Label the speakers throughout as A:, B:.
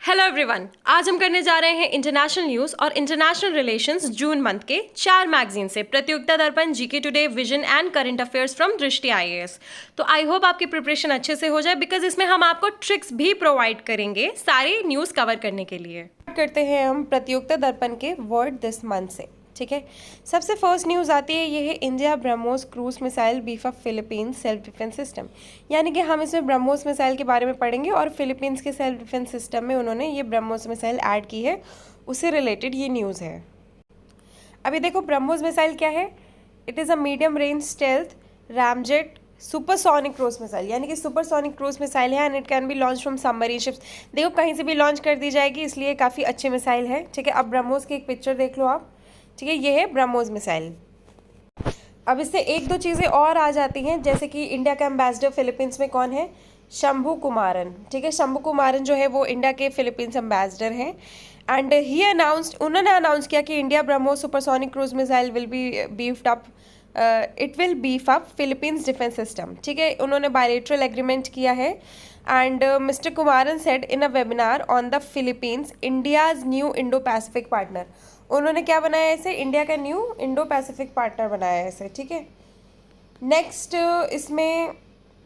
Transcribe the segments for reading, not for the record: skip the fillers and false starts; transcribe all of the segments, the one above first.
A: Hello everyone, आज हम करने जा रहे हैं इंटरनेशनल न्यूज़ और इंटरनेशनल रिलेशंस जून मंथ के 4 मैगजीन से प्रतियोगिता दर्पण, GK today, vision and current affairs from दृष्टि आईएएस। तो आई होप आपकी प्रिपरेशन अच्छे से हो जाए बिकॉज इसमें हम आपको ट्रिक्स भी प्रोवाइड करेंगे सारी न्यूज़ कवर करने के लिए। करते हैं हम प्रतियोगिता दर्पण के वर्ड दिस मंथ से, ठीक है। सबसे फर्स्ट न्यूज़ आती है, ये है India BrahMos cruise missile beef up Philippines self defence system. यानी कि हम इसमें ब्रह्मोस मिसाइल के बारे में पढ़ेंगे और फिलीपींस के सेल्फ डिफेंस सिस्टम में उन्होंने ये ब्रह्मोस मिसाइल ऐड की है, उससे रिलेटेड ये न्यूज़ है। अभी देखो ब्रह्मोस मिसाइल क्या है। It is a medium range stealth ramjet supersonic cruise missile, यानी कि सुपरसोनिक क्रूज मिसाइल है and it can be launch from submarine ships. देखो कहीं से भी लॉन्च कर दी जाएगी, इसलिए काफ़ी अच्छी मिसाइल है, ठीक है। अब ब्रह्मोस की एक पिक्चर देख लो आप, ठीक है। ये है ब्रह्मोस मिसाइल। अब इससे एक दो चीज़ें और आ जाती हैं, जैसे कि इंडिया का एम्बेसडर फिलीपींस में कौन है, शंभू कुमारन, ठीक है। शंभू कुमारन जो है वो इंडिया के फिलीपींस एम्बेसडर हैं एंड ही अनाउंस्ड, उन्होंने अनाउंस किया कि India BrahMos supersonic cruise missile will be beefed up, it will beef up Philippines defence system, ठीक है। उन्होंने बायलैटरल एग्रीमेंट किया है and mister Kumaran said in a webinar on the Philippines India's new Indo Pacific partner. उन्होंने क्या बनाया इसे, India का न्यू इंडो पैसिफिक पार्टनर बनाया है इसे, ठीक है। नेक्स्ट इसमें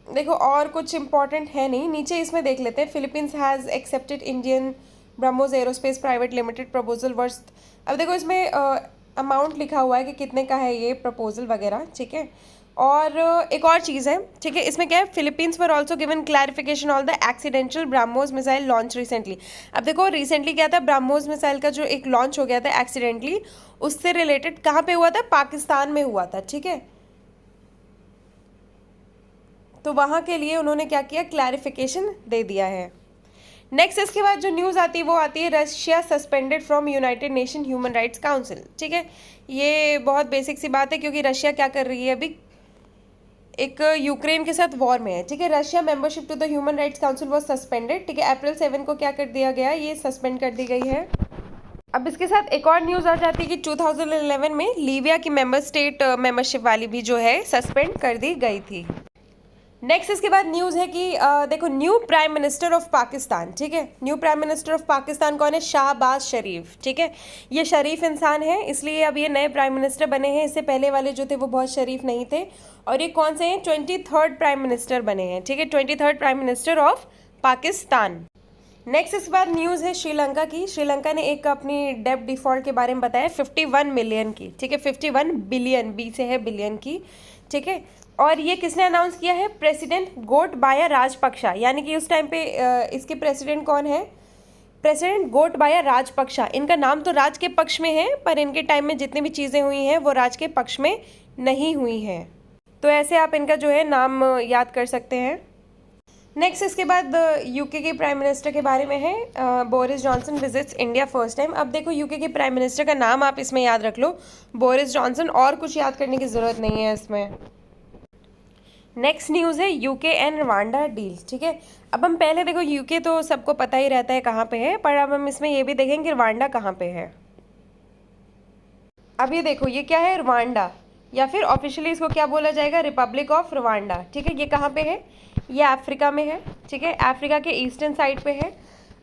A: देखो और कुछ इंपॉर्टेंट है नहीं, नीचे इसमें देख लेते हैं। Philippines has accepted Indian BrahMos aerospace private limited proposal worth, अब देखो इसमें अमाउंट लिखा हुआ है कि कितने का है ये प्रपोजल वगैरह, ठीक है। और एक और चीज़ है, ठीक है, इसमें क्या है, Philippines were also given clarification on the accidental BrahMos missile launch recently. अब देखो रिसेंटली क्या था, ब्रह्मोस मिसाइल का जो एक लॉन्च हो गया था एक्सीडेंटली, उससे रिलेटेड कहाँ पे हुआ था, पाकिस्तान में हुआ था, ठीक है। तो वहाँ के लिए उन्होंने क्या किया, क्लैरिफिकेशन दे दिया है। नेक्स्ट इसके बाद जो न्यूज़ आती है वो आती है, Russia suspended from United nation human Rights council, ठीक है। ये बहुत बेसिक सी बात है क्योंकि रशिया क्या कर रही है अभी, एक यूक्रेन के साथ वॉर में है, ठीक है। Russia membership to the Human Rights Council was suspended, ठीक है। अप्रैल 7 को क्या कर दिया गया, ये सस्पेंड कर दी गई है। अब इसके साथ एक और न्यूज़ आ जाती है कि 2011 में लीबिया की मेंबर स्टेट मेंबरशिप वाली भी जो है सस्पेंड कर दी गई थी। नेक्स्ट इसके बाद न्यूज़ है कि देखो new prime minister of Pakistan, ठीक है। New prime minister of Pakistan कौन है, शाहबाज शरीफ, ठीक है। ये शरीफ इंसान है, इसलिए अब ये नए प्राइम मिनिस्टर बने हैं। इससे पहले वाले जो थे वो बहुत शरीफ नहीं थे। और ये कौन से हैं, 23rd प्राइम मिनिस्टर बने हैं, ठीक है। 23rd prime minister of Pakistan. Next इसके बाद न्यूज़ है श्रीलंका की। श्रीलंका ने एक अपनी डेब्ट डिफॉल्ट के बारे में बताया 51 मिलियन की, ठीक है। 51 बिलियन, बी से है बिलियन की, ठीक है। और ये किसने अनाउंस किया है, प्रेसिडेंट गोटबाया राजपक्षा, यानी कि उस टाइम पे इसके प्रेसिडेंट कौन है, प्रेसिडेंट गोटबाया राजपक्षा। इनका नाम तो राज के पक्ष में है पर इनके टाइम में जितनी भी चीज़ें हुई हैं वो राज के पक्ष में नहीं हुई हैं, तो ऐसे आप इनका जो है नाम याद कर सकते हैं। नेक्स्ट इसके बाद यूके के प्राइम मिनिस्टर के बारे में है, Boris Johnson visits India first time. अब देखो यूके के प्राइम मिनिस्टर का नाम आप इसमें याद रख लो, बोरिस जॉनसन, और कुछ याद करने की ज़रूरत नहीं है इसमें। नेक्स्ट न्यूज़ है यूके एंड रवांडा डील, ठीक है। अब हम पहले देखो यूके तो सबको पता ही रहता है कहाँ पे है, पर अब हम इसमें ये भी देखेंगे कि रवांडा कहाँ पे है। अब ये देखो ये क्या है, रवांडा, या फिर ऑफिशियली इसको क्या बोला जाएगा, रिपब्लिक ऑफ रवांडा, ठीक है। ये कहाँ पे है, ये अफ्रीका में है, ठीक है। अफ्रीका के ईस्टर्न साइड पे है।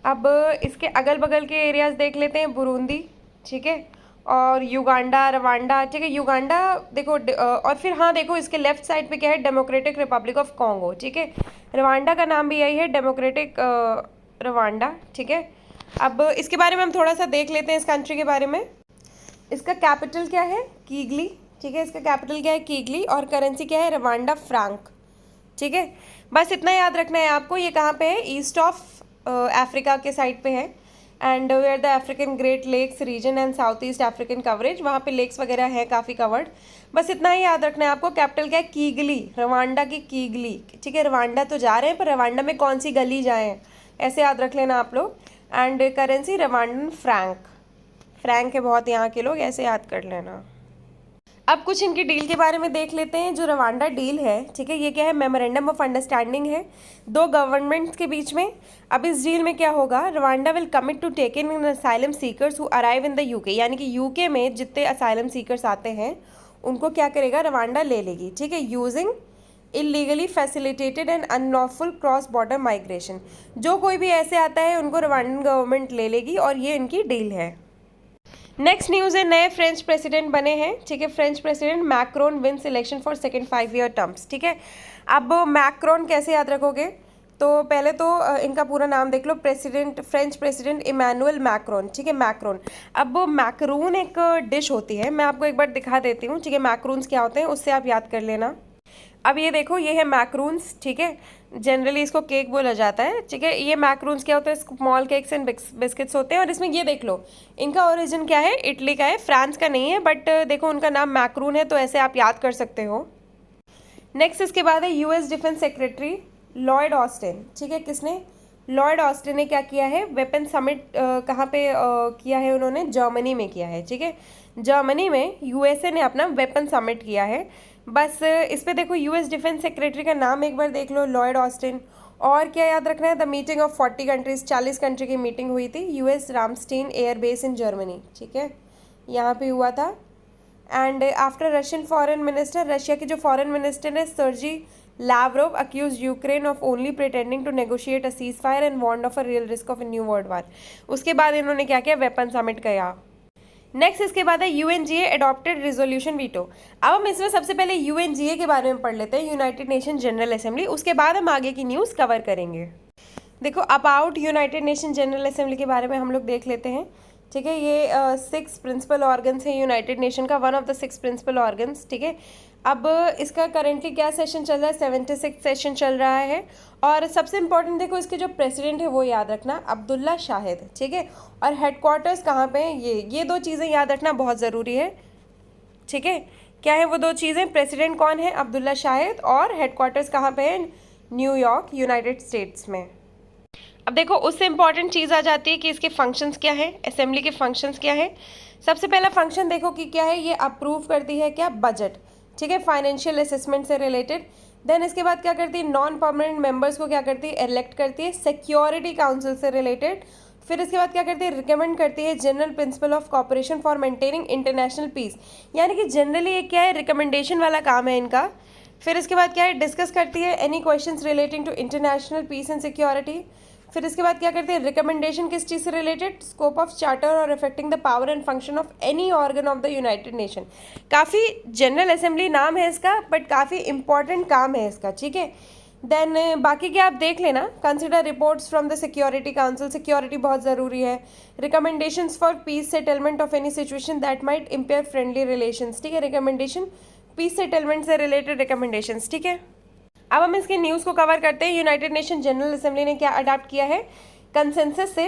A: अब इसके अगल बगल के एरियाज देख लेते हैं, बुरुंदी, ठीक है, और युगांडा, रवांडा, ठीक है। युगांडा देखो और फिर हाँ देखो इसके लेफ्ट साइड पे क्या है, डेमोक्रेटिक रिपब्लिक ऑफ कॉन्गो, ठीक है। रवांडा का नाम भी यही है, डेमोक्रेटिक रवांडा, ठीक है। अब इसके बारे में हम थोड़ा सा देख लेते हैं इस कंट्री के बारे में। इसका कैपिटल क्या है, कीगली, ठीक है। इसका कैपिटल क्या है, कीगली, और करेंसी क्या है, रवांडा फ्रैंक, ठीक है। बस इतना याद रखना है आपको। ये कहाँ पे है, ईस्ट ऑफ अफ्रीका के साइड पे है and where the African Great Lakes region and south east African coverage, वहाँ पे लेक्स वगैरह हैं काफ़ी कवर्ड। बस इतना ही याद रखना है आपको। कैपिटल क्या है, कीगली, रवांडा की कीगली, ठीक है। रवांडा तो जा रहे हैं पर रवांडा में कौन सी गली जाएँ, ऐसे याद रख लेना आप लोग। And currency Rwandan Frank, Frank है बहुत यहाँ के लोग, ऐसे याद कर लेना। अब कुछ इनकी डील के बारे में देख लेते हैं। जो रवांडा डील है, ठीक है, ये क्या है, मेमोरेंडम ऑफ अंडरस्टैंडिंग है दो गवर्नमेंट्स के बीच में। अब इस डील में क्या होगा, Rwanda will commit to take in asylum seekers who arrive in the UK, यानी कि यूके में जितने असाइलम सीकर्स आते हैं उनको क्या करेगा, रवांडा ले लेगी, ठीक है, using illegally facilitated and unlawful cross border migration. जो कोई भी ऐसे आता है उनको रवांडन गवर्नमेंट ले लेगी और ये इनकी डील है। नेक्स्ट न्यूज़ है, नए फ्रेंच प्रेसिडेंट बने हैं, ठीक है। French president Macron wins election for second 5-year terms, ठीक है। अब मैक्रोन कैसे याद रखोगे, तो पहले तो इनका पूरा नाम देख लो, फ्रेंच प्रेसिडेंट इमैनुअल मैक्रोन, ठीक है, मैक्रोन। अब मैक्रून एक डिश होती है, मैं आपको एक बार दिखा देती हूँ, ठीक है, मैक्रून्स क्या होते हैं उससे आप याद कर लेना। अब ये देखो, ये है मैक्रून्स, ठीक है, जनरली इसको केक बोला जाता है, ठीक है। ये मैक्रून्स क्या होता है, स्मॉल केक्स एंड बिस्किट्स होते हैं। और इसमें ये देख लो, इनका ओरिजिन क्या है, इटली का है, फ्रांस का नहीं है, बट देखो उनका नाम मैक्रून है तो ऐसे आप याद कर सकते हो। नेक्स्ट इसके बाद है US defence secretary Lloyd Austin, ठीक है। किसने, लॉयड ऑस्टिन ने क्या किया है, वेपन समिट कहाँ पे किया है उन्होंने, जर्मनी में किया है, ठीक है। जर्मनी में यूएसए ने अपना वेपन समिट किया है। बस इस पे देखो, यूएस डिफेंस सेक्रेटरी का नाम एक बार देख लो, लॉयड ऑस्टिन। और क्या याद रखना है, the meeting of 40 countries, 40 country की मीटिंग हुई थी US Ramstein air base in Germany, ठीक है, यहाँ पे हुआ था। And after Russian foreign minister, Russia के जो फॉरेन मिनिस्टर है Sergei Lavrov accuse Ukraine of only pretending to negotiate a ceasefire and warned of a real risk of a new world war. उसके बाद इन्होंने क्या किया, weapon summit किया। Next इसके बाद है यूएनजीए एडॉप्टेड रिजोल्यूशन वीटो। अब हम इसमें सबसे पहले यूएनजीए के बारे में पढ़ लेते हैं, यूनाइटेड नेशन जनरल असेंबली, उसके बाद हम आगे की न्यूज़ कवर करेंगे। देखो, about United nation general assembly के बारे में हम लोग देख लेते हैं, ठीक है। ये 6 प्रिंसिपल ऑर्गन्स है यूनाइटेड नेशन का, one of the 6 principal organs, ठीक है। अब इसका करेंटली क्या सेशन चल रहा है, 76 सेशन चल रहा है। और सबसे इंपॉर्टेंट देखो, इसके जो प्रेसिडेंट है वो याद रखना, अब्दुल्ला शाहिद, ठीक है। और हेडक्वार्टर्स कहाँ पे हैं, ये 2 चीज़ें याद रखना बहुत ज़रूरी है, ठीक है। क्या है वो 2 चीज़ें, प्रेसिडेंट कौन है, अब्दुल्ला शाहिद, और हेडक्वार्टर्स कहाँ पे है, न्यूयॉर्क, यूनाइटेड स्टेट्स में। अब देखो, उससे इम्पॉर्टेंट चीज़ आ जाती है कि इसके फंक्शंस क्या है, असेंबली के फंक्शंस क्या है। सबसे पहला फंक्शन देखो कि क्या है, ये अप्रूव करती है क्या, बजट, ठीक है, फाइनेंशियल असेसमेंट से रिलेटेड। देन इसके बाद क्या करती है, नॉन परमानेंट मेंबर्स को क्या करती है, इलेक्ट करती है, सिक्योरिटी काउंसिल से रिलेटेड। फिर इसके बाद क्या करती है, रिकमेंड करती है general principle of cooperation for maintaining international peace, यानी कि जनरली ये क्या है, रिकमेंडेशन वाला काम है इनका। फिर इसके बाद क्या है, डिस्कस करती है any questions relating to international peace and security. फिर इसके बाद क्या करते हैं, रिकमेंडेशन किस चीज़ से रिलेटेड, स्कोप ऑफ चार्टर और affecting the power and function of any organ of the United nation. काफ़ी जनरल असेंबली नाम है इसका, बट काफ़ी इंपॉर्टेंट काम है इसका, ठीक है। देन बाकी क्या आप देख लेना, consider reports from the Security council, security बहुत ज़रूरी है। Recommendations for piece settlement of any situation that might empire friendly relations, ठीक है। रिकमेंडेशन, पीस सेटलमेंट से रिलेटेड रिकमेंडेशंस, ठीक है। अब हम इसके न्यूज़ को कवर करते हैं। यूनाइटेड नेशन जनरल असेंबली ने क्या अडॉप्ट किया है, कंसेंसस से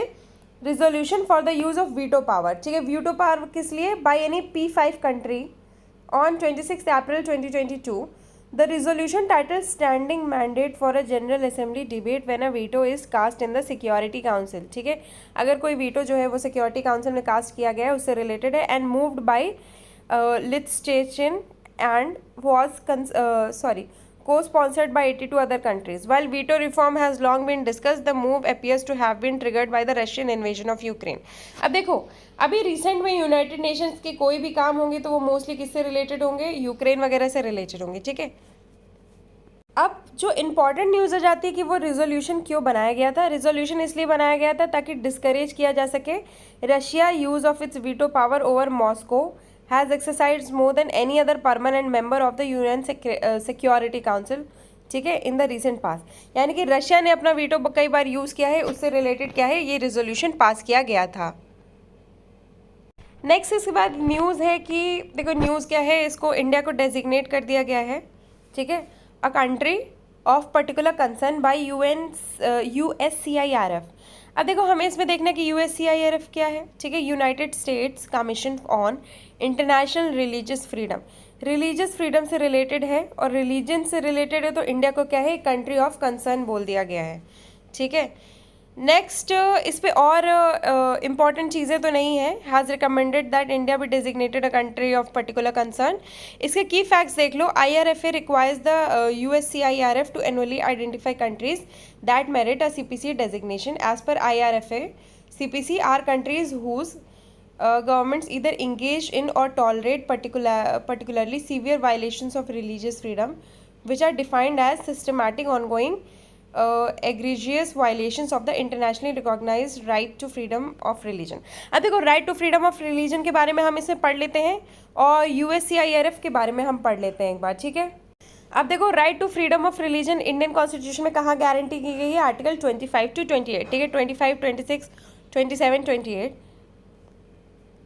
A: resolution for the use of veto power, ठीक है। वीटो पावर किस लिए, by any P5 country on 26 April 2022। The resolution title standing mandate for a General Assembly debate when a veto is cast in the Security Council, ठीक है। अगर कोई veto जो है वो सिक्योरिटी काउंसिल में कास्ट किया गया है उससे रिलेटेड है। And moved by Liechtenstein and was co-sponsored by 82 other countries. While veto reform has long been discussed, the move appears to have been triggered by the Russian invasion of Ukraine. अब देखो, अभी recent में United Nations के कोई भी काम होंगे तो वो मोस्टली किससे रिलेटेड होंगे, यूक्रेन वगैरह से रिलेटेड होंगे, ठीक है। अब जो इम्पॉर्टेंट न्यूज़ आ जाती है कि वो रिजोल्यूशन क्यों बनाया गया था। रिजोल्यूशन इसलिए बनाया गया था ताकि डिस्करेज किया जा सके Russia use of its veto power over Moscow has exercised more than any other permanent member of the UN Security Council, ठीक है, इन द रिसेंट पास। यानी कि रशिया ने अपना वीटो कई बार यूज़ किया है, उससे रिलेटेड क्या है, ये रिजोल्यूशन पास किया गया था। नेक्स्ट इसके बाद न्यूज़ है कि देखो, न्यूज़ क्या है, इसको इंडिया को डेजिग्नेट कर दिया गया है, ठीक है, अ country of particular concern bye USCIRF। अब देखो, हमें इसमें देखना कि USCIRF क्या है, ठीक है, United states commission on international religious freedom, religious freedom से रिलेटेड है। और रिलीजन से रिलेटेड है तो इंडिया को क्या है, कंट्री ऑफ कंसर्न बोल दिया गया है, ठीक है। नेक्स्ट इस पे और इम्पॉर्टेंट चीज़ें तो नहीं है। Has recommended that India be designated a country of particular concern. इसके की फैक्ट्स देख लो। IRFA requires the USCIRF to annually identify countries that merit a CPC designation. As per IRFA, CPC are countries whose governments either engage in or tolerate particularly severe violations of religious freedom which are defined as systematic ongoing egregious violations of the internationally recognized right to freedom of religion। अब देखो right to freedom of religion के बारे में हम इसे पढ़ लेते हैं और USCIRF के बारे में हम पढ़ लेते हैं एक बार, ठीक है। अब देखो right to freedom of religion Indian constitution में कहाँ गारंटी की गई है? आर्टिकल 25 to 28, ठीक है। 25, 26, 27, 28।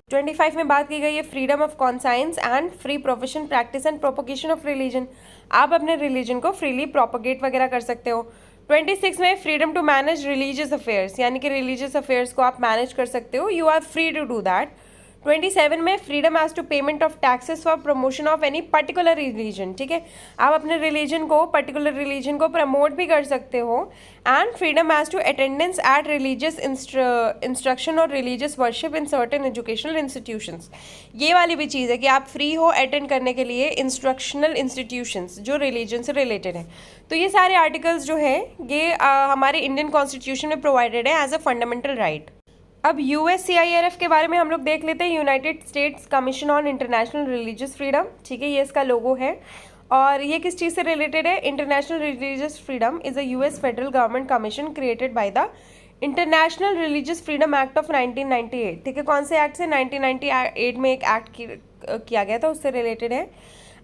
A: 25 में बात की गई है freedom of conscience and free profession practice and propagation of religion. आप अपने रिलीजन को फ्रीली प्रोपोगेट वगैरह कर सकते हो। 26 में freedom to manage religious affairs, यानी कि रिलीजियस अफेयर्स को आप मैनेज कर सकते हो, you are free to do that. 27 में freedom as to payment of taxes for promotion of any particular religion, ठीक है। आप अपने रिलीजन को, पर्टिकुलर रिलीजन को प्रमोट भी कर सकते हो। And freedom as to attendance at religious instruction और religious worship in certain educational institutions. ये वाली भी चीज़ है कि आप फ्री हो अटेंड करने के लिए इंस्ट्रक्शनल इंस्टीट्यूशंस जो रिलीजन से रिलेटेड है। तो ये सारे आर्टिकल्स जो है ये हमारे इंडियन कॉन्स्टिट्यूशन में प्रोवाइडेड है एज अ फंडामेंटल राइट। अब USCIRF के बारे में हम लोग देख लेते हैं, United states commission on international religious freedom, ठीक है। ये इसका लोगो है और ये किस चीज़ से रिलेटेड है? International religious freedom is a US federal government commission created by the international religious freedom act of 1998, ठीक है। कौन से एक्ट से? 1998 में एक एक्ट किया गया था, उससे रिलेटेड है।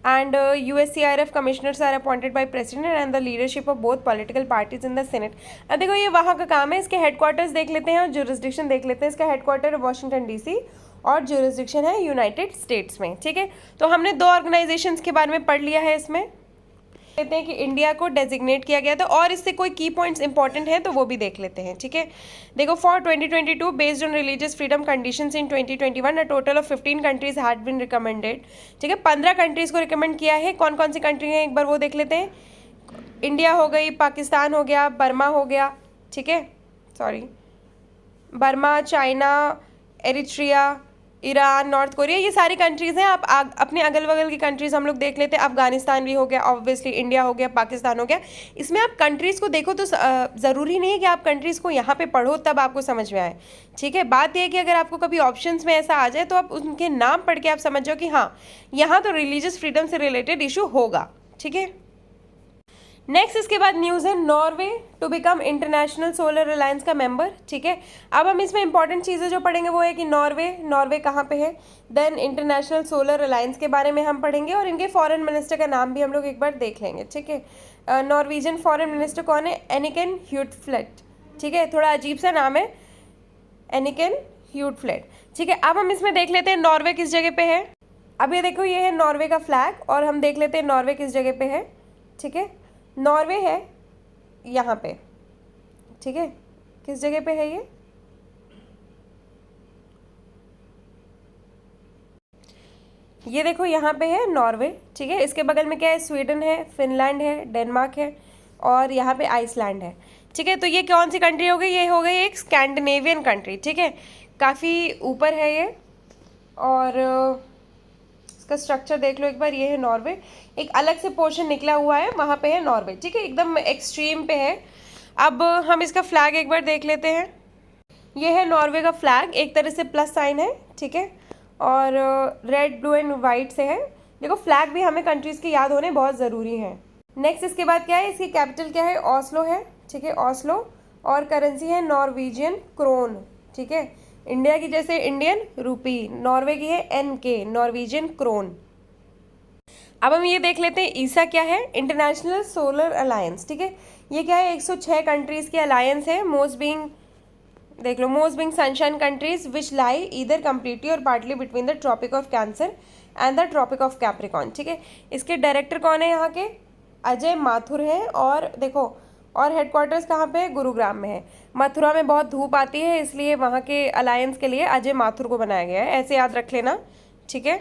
A: And USCIRF commissioners are appointed by president and the leadership of both political parties in the Senate। अब देखो ये वहाँ का काम है। इसके हेडक्वार्टर्स देख लेते हैं और जुरिस्डिक्शन देख लेते हैं। इसका हेडक्वार्टर है वॉशिंगटन DC और जुरिस्डिक्शन है यूनाइटेड स्टेट्स में, ठीक है। तो हमने दो ऑर्गेनाइजेशंस के बारे में पढ़ लिया है। इसमें कहते हैं कि इंडिया को डेजिग्नेट किया गया था और इससे कोई की पॉइंट्स इंपॉर्टेंट हैं तो वो भी देख लेते हैं, ठीक है। देखो for 2022 based on religious freedom conditions in 2021 a total of 15 countries had been recommended, ठीक है। 15 कंट्रीज को रिकमेंड किया है। कौन कौन सी कंट्री हैं एक बार वो देख लेते हैं। इंडिया हो गई, पाकिस्तान हो गया, बर्मा हो गया, ठीक है, sorry Burma, China, Eritrea, Iran, north Korea, ये सारी कंट्रीज़ हैं। आप अपने अगल बगल की कंट्रीज़ हम लोग देख लेते हैं। अफगानिस्तान भी हो गया, ऑब्वियसली इंडिया हो गया, पाकिस्तान हो गया। इसमें आप कंट्रीज़ को देखो तो ज़रूरी नहीं है कि आप कंट्रीज़ को यहाँ पे पढ़ो तब आपको समझ में आए, ठीक है। बात यह है कि अगर आपको कभी ऑप्शंस में ऐसा आ जाए तो आप उनके नाम पढ़ के आप समझ जाओ कि हाँ यहाँ तो रिलीजियस फ्रीडम से रिलेटेड इशू होगा, ठीक है। नेक्स्ट इसके बाद न्यूज़ है Norway to become International Solar Alliance का मेंबर, ठीक है। अब हम इसमें इंपॉर्टेंट चीज़ें जो पढ़ेंगे वो है कि नॉर्वे कहाँ पे है, देन इंटरनेशनल सोलर अलायंस के बारे में हम पढ़ेंगे और इनके फॉरेन मिनिस्टर का नाम भी हम लोग एक बार देख लेंगे, ठीक है। नॉर्वेजियन फॉरेन मिनिस्टर कौन है? एनिकेन ह्यूटफ्लेट, ठीक है। थोड़ा अजीब सा नाम है, एनिकेन ह्यूटफ्लेट, ठीक है। अब हम इसमें देख लेते हैं नॉर्वे किस जगह पे है। अब ये देखो ये है नॉर्वे का फ्लैग और हम देख लेते हैं नॉर्वे किस जगह पे है, ठीक है। नॉर्वे है यहाँ पे, ठीक है। किस जगह पे है ये देखो यहाँ पे है नॉर्वे, ठीक है। इसके बगल में क्या है? स्वीडन है, फिनलैंड है, डेनमार्क है और यहाँ पे आइसलैंड है, ठीक है। तो ये कौन सी कंट्री हो गई? ये हो गई एक स्कैंडिनेवियन कंट्री, ठीक है। काफ़ी ऊपर है ये और का स्ट्रक्चर देख लो एक बार। ये है नॉर्वे, एक अलग से पोर्शन निकला हुआ है, वहाँ पे है नॉर्वे, ठीक है, एकदम एक्सट्रीम पे है। अब हम इसका फ्लैग एक बार देख लेते हैं। ये है नॉर्वे का फ्लैग, एक तरह से प्लस साइन है, ठीक है, और रेड ब्लू एंड वाइट से है। देखो फ्लैग भी हमें कंट्रीज़ के याद होने बहुत ज़रूरी है। नेक्स्ट इसके बाद क्या है? इसकी कैपिटल क्या है? ऑस्लो है, ठीक है, ऑस्लो। और करेंसी है नॉर्वेजियन क्रोन, ठीक है। इंडिया की जैसे इंडियन रूपी, नॉर्वे की है NK, नॉर्वेजियन क्रोन। अब हम ये देख लेते हैं ईसा क्या है? इंटरनेशनल सोलर अलायंस, ठीक है। ये क्या है? 106 कंट्रीज़ की अलायंस है। मोस्ट बीइंग देख लो, most being sunshine countries which lie either completely और partly between the Tropic of Cancer and the Tropic of Capricorn, ठीक है। इसके डायरेक्टर कौन है यहाँ के? अजय माथुर है। और देखो और हेडक्वार्टर्स कहाँ पे है? गुरुग्राम में है। मथुरा में बहुत धूप आती है इसलिए वहाँ के अलायंस के लिए अजय माथुर को बनाया गया है, ऐसे याद रख लेना, ठीक है।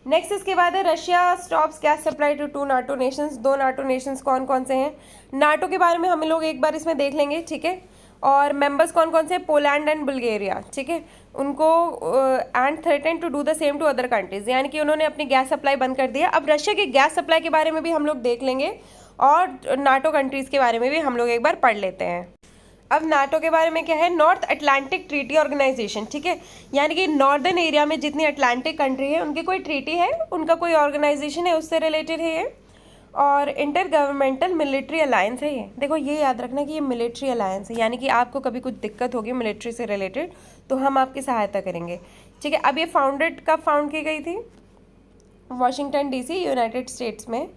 A: नेक्स्ट इसके बाद है Russia stops gas supply to 2 NATO nations. 2 NATO nations कौन कौन से हैं? नाटो के बारे में हम लोग एक बार इसमें देख लेंगे, ठीक है। और मेंबर्स कौन कौन से? पोलैंड एंड बुल्गारिया, ठीक है। उनको and threaten to do the same to other countries, यानी कि उन्होंने अपनी गैस सप्लाई बंद कर दिया। अब रशिया की गैस सप्लाई के बारे में भी हम लोग देख लेंगे और नाटो कंट्रीज़ के बारे में भी हम लोग एक बार पढ़ लेते हैं। अब नाटो के बारे में क्या है? नॉर्थ अटलांटिक ट्रीटी ऑर्गेनाइजेशन, ठीक है। यानी कि नॉर्दर्न एरिया में जितनी अटलांटिक कंट्री है उनकी कोई ट्रीटी है, उनका कोई ऑर्गेनाइजेशन है, उससे रिलेटेड है ये। और इंटर गवर्नमेंटल मिलिट्री अलायंस है ये। देखो ये याद रखना कि ये मिलिट्री अलायंस है, यानी कि आपको कभी कुछ दिक्कत होगी मिलिट्री से रिलेटेड तो हम आपकी सहायता करेंगे, ठीक है। अब ये कब फाउंड की गई थी? वॉशिंगटन डीसी, यूनाइटेड स्टेट्स में।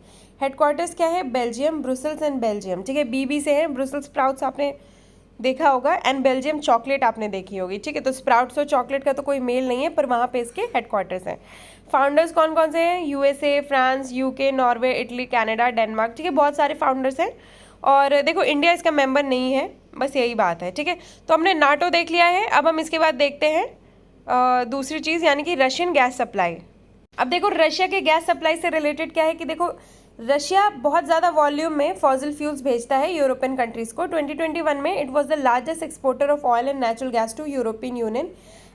A: हेडक्वार्टर्स क्या है? बेल्जियम, ब्रुसल्स एंड बेल्जियम, ठीक है। बीबी से है, ब्रुसल्स स्प्राउट्स आपने देखा होगा, एंड बेल्जियम चॉकलेट आपने देखी होगी, ठीक है। तो स्प्राउट्स और चॉकलेट का तो कोई मेल नहीं है, पर वहाँ पे इसके हेडक्वार्टर्स हैं। फाउंडर्स कौन कौन से हैं? USA, France, UK, Norway, Italy, Canada, Denmark, ठीक है। बहुत सारे फाउंडर्स हैं। और देखो इंडिया इसका मेंबर नहीं है, बस यही बात है, ठीक है। तो हमने नाटो देख लिया है। अब हम इसके बाद देखते हैं दूसरी चीज़, यानी कि रशियन गैस सप्लाई। अब देखो रशिया के गैस सप्लाई से रिलेटेड क्या है कि देखो रशिया बहुत ज़्यादा वॉल्यूम में फॉसिल फ्यूल्स भेजता है यूरोपियन कंट्रीज़ को। 2021 में it was the largest exporter of oil and natural gas to European Union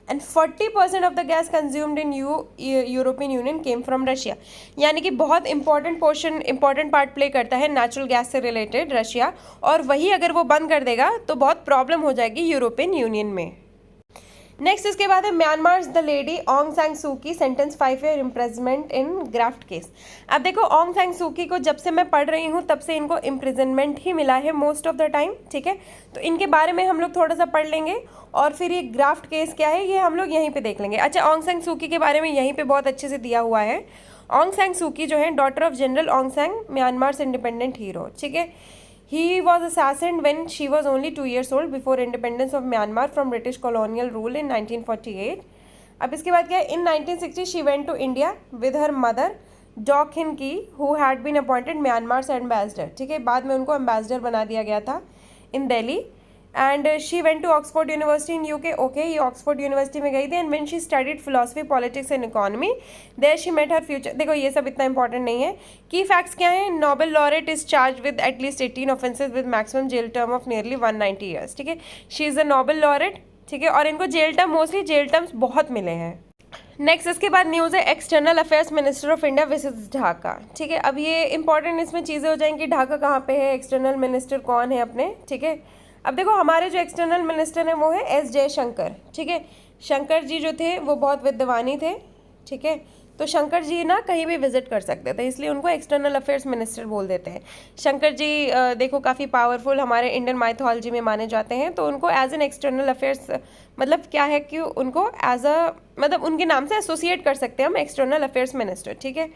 A: and 40% of the gas consumed in European Union came from Russia. यानी कि बहुत इंपॉर्टेंट पार्ट प्ले करता है natural gas से related Russia, और वही अगर वो बंद कर देगा तो बहुत प्रॉब्लम हो जाएगी यूरोपियन यूनियन में। नेक्स्ट इसके बाद है म्यांमार द लेडी ऑन्ग सांग सू की सेंटेंस 5 ईयर इम्प्रिजनमेंट इन ग्राफ्ट केस। अब देखो ऑन्ग सांग सू की को जब से मैं पढ़ रही हूँ तब से इनको इम्प्रिजनमेंट ही मिला है मोस्ट ऑफ द टाइम, ठीक है। तो इनके बारे में हम लोग थोड़ा सा पढ़ लेंगे, और फिर ये ग्राफ्ट केस क्या है ये हम लोग यहीं पे देख लेंगे। अच्छा, ऑन्ग सांग सू की के बारे में यहीं पे बहुत अच्छे से दिया हुआ है। ऑन्ग सांग सू की जो है डॉटर ऑफ जनरल ऑन्ग सांग, म्यांमार से इंडिपेंडेंट हीरो, ठीक है। He was assassinated when she was only 2 years old before independence of Myanmar from British colonial rule in 1948. अब इसके बाद क्या है? In 1960 she went to India with her mother Daw Khin Kee who had been appointed Myanmar's ambassador, ठीक है। बाद में उनको ambassador बना दिया गया था in Delhi. And she went to Oxford University in UK. Okay, ये ऑक्सफोर्ड यूनिवर्सिटी में गई थी। And when she studied philosophy, politics and economy, there she met her future. देखो ये सब इतना इंपॉर्टेंट नहीं है। की फैक्ट्स क्या है? Nobel laureate is charge with at least 18 offences with maximum jail term of nearly 190 years, ठीक है। She is a Nobel laureate, ठीक है। और इनको jail term, mostly jail terms बहुत मिले हैं। नेक्स्ट इसके बाद न्यूज़ है external affairs minister of India visits Dhaka, ठीक है। अब ये इंपॉर्टेंट इसमें चीज़ें हो जाएंगी, ढाका कहाँ पे है, एक्सटर्नल मिनिस्टर कौन है अपने, ठीक है। अब देखो हमारे जो एक्सटर्नल मिनिस्टर हैं वो है एस जयशंकर, ठीक है। शंकर जी जो थे वो बहुत विद्वानी थे, ठीक है। तो शंकर जी ना कहीं भी विजिट कर सकते थे, इसलिए उनको एक्सटर्नल अफेयर्स मिनिस्टर बोल देते हैं। शंकर जी देखो काफ़ी पावरफुल हमारे इंडियन माइथोलॉजी में माने जाते हैं, तो उनको एज एन एक्सटर्नल अफेयर्स मतलब क्या है कि उनको एज अ मतलब उनके नाम से एसोसिएट कर सकते हैं हम, एक्सटर्नल अफेयर्स मिनिस्टर, ठीक है।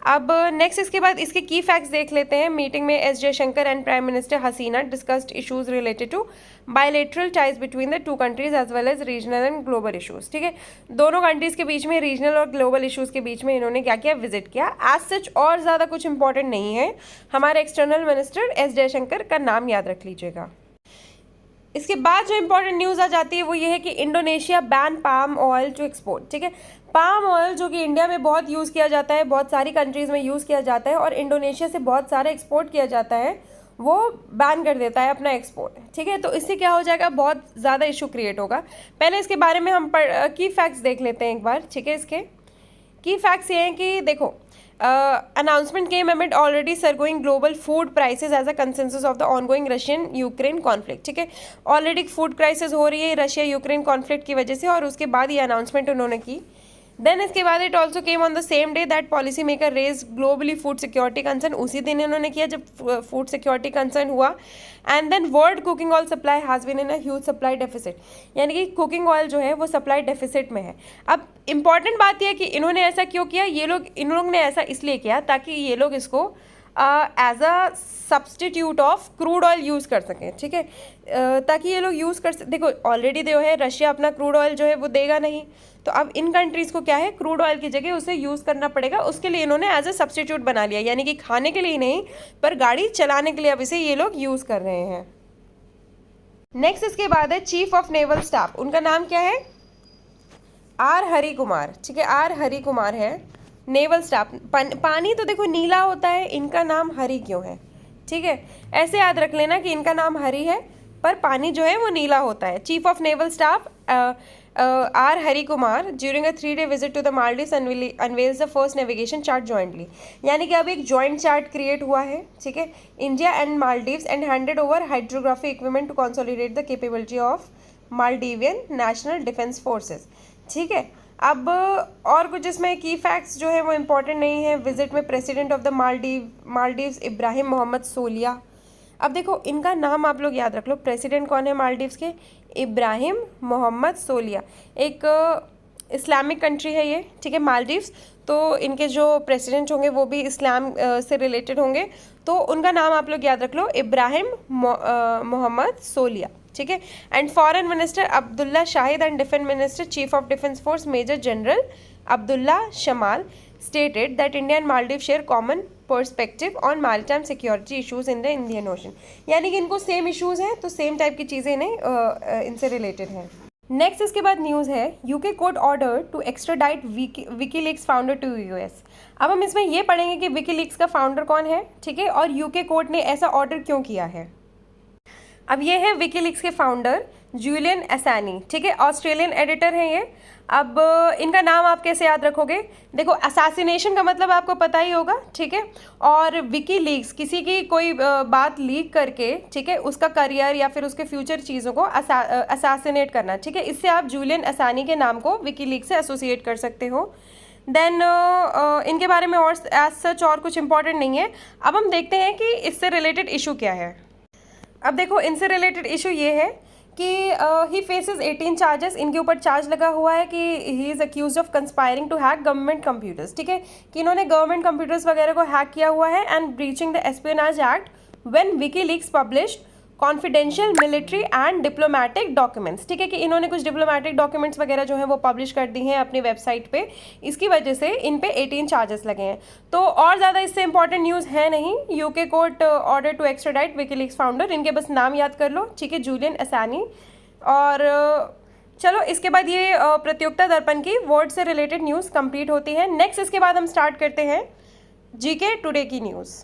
A: अब नेक्स्ट इसके बाद इसके की फैक्ट्स देख लेते हैं। मीटिंग में S Jaishankar and prime minister Hasina discussed issues related to bilateral ties between the two countries as well as regional and global issues, ठीक है। दोनों कंट्रीज के बीच में रीजनल और ग्लोबल इश्यूज के बीच में इन्होंने क्या किया? विजिट किया। एज सच और ज़्यादा कुछ इंपॉर्टेंट नहीं है। हमारे एक्सटर्नल मिनिस्टर एस जयशंकर का नाम याद रख लीजिएगा। इसके बाद जो इंपॉर्टेंट न्यूज़ आ जाती है वो ये है कि Indonesia ban palm oil to export, ठीक है। पाम ऑयल जो कि इंडिया में बहुत यूज़ किया जाता है, बहुत सारी कंट्रीज़ में यूज़ किया जाता है, और इंडोनेशिया से बहुत सारा एक्सपोर्ट किया जाता है, वो बैन कर देता है अपना एक्सपोर्ट, ठीक है। तो इससे क्या हो जाएगा? बहुत ज़्यादा इशू क्रिएट होगा। पहले इसके बारे में हम की फैक्ट्स देख लेते हैं एक बार, ठीक है। इसके की फैक्ट्स ये हैं कि देखो announcement came amid already surging global food prices as a consensus of the ongoing Russian Ukraine conflict, ठीक है। ऑलरेडी फूड क्राइसिस हो रही है रशिया यूक्रेन कॉन्फ्लिक्ट की वजह से, और उसके बाद ये अनाउंसमेंट उन्होंने की। देन इसके बाद it also came on the same day that policy maker raise globally food security concern. उसी दिन इन्होंने किया जब फूड सिक्योरिटी कंसर्न हुआ। And then world cooking oil supply has been in a huge supply deficit, यानी कि cooking oil जो है वो सप्लाई डेफिसिट में है। अब इंपॉर्टेंट बात यह है कि इन्होंने ऐसा क्यों किया? इन लोग ने ऐसा इसलिए किया ताकि ये लोग इसको as a substitute of crude oil use कर सकें, ठीक है। ताकि ये लोग यूज़ कर देखो ऑलरेडी जो है रशिया अपना क्रूड ऑयल जो है वो देगा नहीं, तो अब इन कंट्रीज़ को क्या है? क्रूड ऑयल की जगह उसे यूज़ करना पड़ेगा। उसके लिए इन्होंने एज अ सब्सटीट्यूट बना लिया, यानी कि खाने के लिए नहीं पर गाड़ी चलाने के लिए अब इसे ये लोग यूज़ कर रहे हैं। नेक्स्ट इसके बाद है चीफ ऑफ नेवल स्टाफ, उनका नाम क्या है? आर हरि कुमार, ठीक है। आर हरि कुमार है नेवल स्टाफ। पानी तो देखो नीला होता है, इनका नाम हरि क्यों है? ठीक है, ऐसे याद रख लेना कि इनका नाम हरि है पर पानी जो है वो नीला होता है। Chief of naval staff R Hari Kumar during a 3-day visit to the Maldives unveils the first navigation chart jointly, यानी कि अब एक जॉइंट चार्ट क्रिएट हुआ है, ठीक है, India and Maldives, and handed over hydrography equipment to consolidate the capability of Maldivian national defence forces, ठीक है। अब और कुछ इसमें की फैक्ट्स जो है वो इम्पोर्टेंट नहीं है। विजिट में president of the Maldives Ibrahim Mohamed Solih. अब देखो इनका नाम आप लोग याद रख लो, प्रेसिडेंट कौन है मालदीव्स के? इब्राहिम मोहम्मद सोलिया। एक इस्लामिक कंट्री है ये, ठीक है, मालदीव्स। तो इनके जो प्रेसिडेंट होंगे वो भी इस्लाम से रिलेटेड होंगे, तो उनका नाम आप लोग याद रख लो, इब्राहिम मोहम्मद सोलिया, ठीक है। And foreign minister Abdulla Shahid and defence minister chief of defence force major general Abdulla Shamaal stated that India and Maldives share common perspective on maritime security issues in the Indian Ocean। यानी कि इनको सेम इश्यूज हैं, तो सेम टाइप की चीज़ें इन्हें इनसे related हैं। नेक्स्ट इसके बाद न्यूज़ है UK court order to extradite WikiLeaks founder to US. अब हम इसमें ये पढ़ेंगे कि विकीलीक्स का फाउंडर कौन है, ठीक है, और यूके कोर्ट ने ऐसा ऑर्डर क्यों किया है। अब ये है विकीलीक्स के फाउंडर जूलियन असैनी, ठीक है, ऑस्ट्रेलियन एडिटर हैं ये। अब इनका नाम आप कैसे याद रखोगे? देखो असैसिनेशन का मतलब आपको पता ही होगा, ठीक है, और विकीलीक्स किसी की कोई बात लीक करके, ठीक है, उसका करियर या फिर उसके फ्यूचर चीज़ों को असैसिनेट करना, ठीक है, इससे आप जूलियन असैनी के नाम को विकीलीक्स से एसोसिएट कर सकते हो। देन इनके बारे में और एज सच और कुछ इंपॉर्टेंट नहीं है। अब हम देखते हैं कि इससे रिलेटेड इशू क्या है। अब देखो इनसे रिलेटेड इशू ये है कि ही फेसेस 18 चार्जेस। इनके ऊपर चार्ज लगा हुआ है कि he is accused of conspiring to hack government computers, ठीक है, कि इन्होंने गवर्नमेंट कंप्यूटर्स वगैरह को हैक किया हुआ है and breaching the espionage act when WikiLeaks published confidential military and diplomatic documents, ठीक है, कि इन्होंने कुछ डिप्लोमेटिक डॉक्यूमेंट्स वगैरह जो है वो पब्लिश कर दी हैं अपनी वेबसाइट पे, इसकी वजह से इन पे 18 चार्जेस लगे हैं। तो और ज़्यादा इससे इंपॉर्टेंट न्यूज़ है नहीं। UK court order to extradite WikiLeaks founder, इनके बस नाम याद कर लो, ठीक है, जूलियन असैनी। और चलो इसके बाद ये प्रतियोगिता दर्पण की वर्ड से रिलेटेड न्यूज़ कंप्लीट होती है। नेक्स्ट इसके बाद हम स्टार्ट करते हैं जीके टुडे की न्यूज़।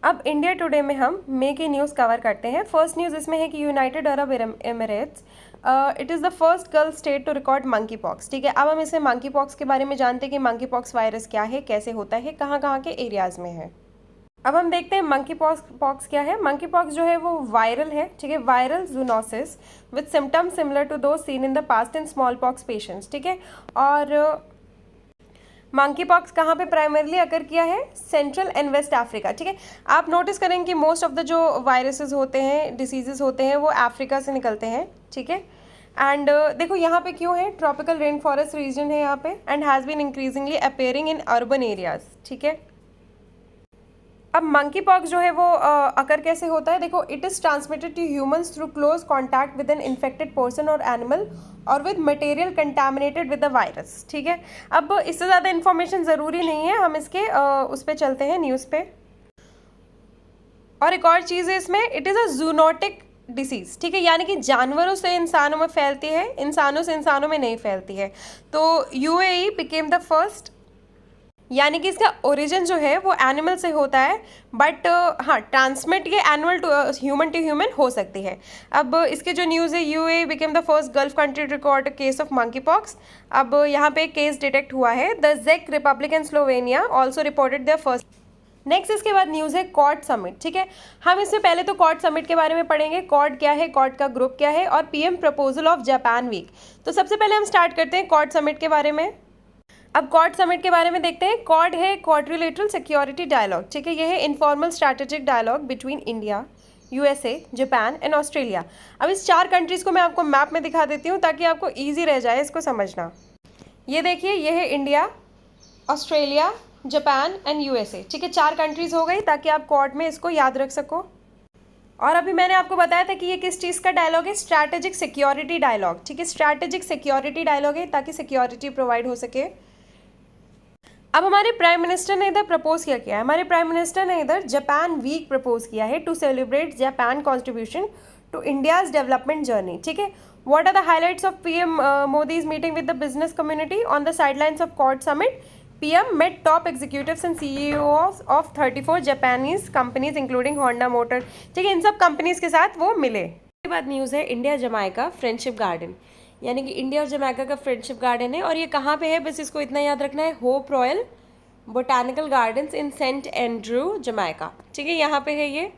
A: अब इंडिया टुडे में हम मे की न्यूज़ कवर करते हैं। फर्स्ट न्यूज़ इसमें है कि United Arab Emirates it is the first gulf state to record monkeypox, ठीक है। अब हम इसमें मंकी पॉक्स के बारे में जानते हैं कि मंकी पॉक्स वायरस क्या है, कैसे होता है, कहाँ के एरियाज़ में है। अब हम देखते हैं मंकी पॉक्स क्या है। मंकी पॉक्स जो है वो वायरल है, ठीक है, viral zoonosis with symptoms similar to those seen in the past in smallpox patients, ठीक है। और मंकी पॉक्स कहाँ पे प्राइमरली अकर किया है? सेंट्रल एंड वेस्ट अफ्रीका, ठीक है। आप नोटिस करेंगे कि मोस्ट ऑफ द जो वायरसेस होते हैं, डिसीजेस होते हैं, वो अफ्रीका से निकलते हैं, ठीक है। एंड देखो यहाँ पे क्यों है, ट्रॉपिकल रेन फॉरेस्ट रीजन है यहाँ पे and has been increasingly appearing in urban areas, ठीक है। अब मंकी पॉक्स जो है वो अकर कैसे होता है? देखो it is transmitted to humans through close contact with an infected person और एनिमल और with material contaminated with the virus, ठीक है। अब इससे ज़्यादा इन्फॉर्मेशन ज़रूरी नहीं है, हम इसके उस पर चलते हैं न्यूज़ पे। और एक और चीज़ है इसमें, it is a zoonotic disease, ठीक है, यानी कि जानवरों से इंसानों में फैलती है, इंसानों से इंसानों में नहीं फैलती है। तो यूएई बिकेम द फर्स्ट, यानी कि इसका ओरिजिन जो है वो एनिमल से होता है, बट हाँ ट्रांसमिट ये एनिमल टू ह्यूमन हो सकती है। अब इसके जो न्यूज़ है, UAE became the first gulf country to record case of monkeypox. अब यहाँ पे एक केस डिटेक्ट हुआ है। द जेक Republic and Slovenia also reported their first. Next इसके बाद न्यूज़ है कॉड समिट, ठीक है। हम इससे पहले तो कॉड समिट के बारे में पढ़ेंगे, कॉड क्या है, कॉड का ग्रुप क्या है, और PM proposal of Japan week. तो सबसे पहले हम स्टार्ट करते हैं कॉड समिट के बारे में। अब क्वाड समिट के बारे में देखते हैं। क्वाड है क्वाड्रिलेटरल सिक्योरिटी डायलॉग, ठीक है, यह है informal strategic dialogue between India, USA, Japan and Australia. अब इस 4 कंट्रीज़ को मैं आपको मैप में दिखा देती हूँ ताकि आपको ईजी रह जाए इसको समझना। ये देखिए, ये है India, Australia, Japan and USA, ठीक है, 4 कंट्रीज़ हो गई ताकि आप क्वाड में इसको याद रख सको। और अभी मैंने आपको बताया था कि ये किस चीज़ का डायलॉग है, स्ट्रैटेजिक सिक्योरिटी डायलॉग, ठीक है, स्ट्रैटेजिक सिक्योरिटी डायलॉग है ताकि सिक्योरिटी प्रोवाइड हो सके। अब हमारे प्राइम मिनिस्टर ने इधर प्रपोज क्या किया है, हमारे प्राइम मिनिस्टर ने इधर जापान वीक प्रपोज किया है to celebrate Japan contribution to India's development journey, ठीक है। What are the highlights of PM Modi's meeting with the business community on the sidelines of quad summit? PM met top executives and CEOs of 34 Japanese companies including Honda motor, ठीक है, इन सब companies के साथ वो मिले। इसके बाद न्यूज़ है इंडिया जमाइका फ्रेंडशिप गार्डन, यानी कि इंडिया और जमैका का फ्रेंडशिप गार्डन है, और ये कहाँ पे है, बस इसको इतना याद रखना है, होप रॉयल बोटानिकल गार्डन्स इन सेंट एंड्रू जमैका, ठीक है, यहाँ पे है ये।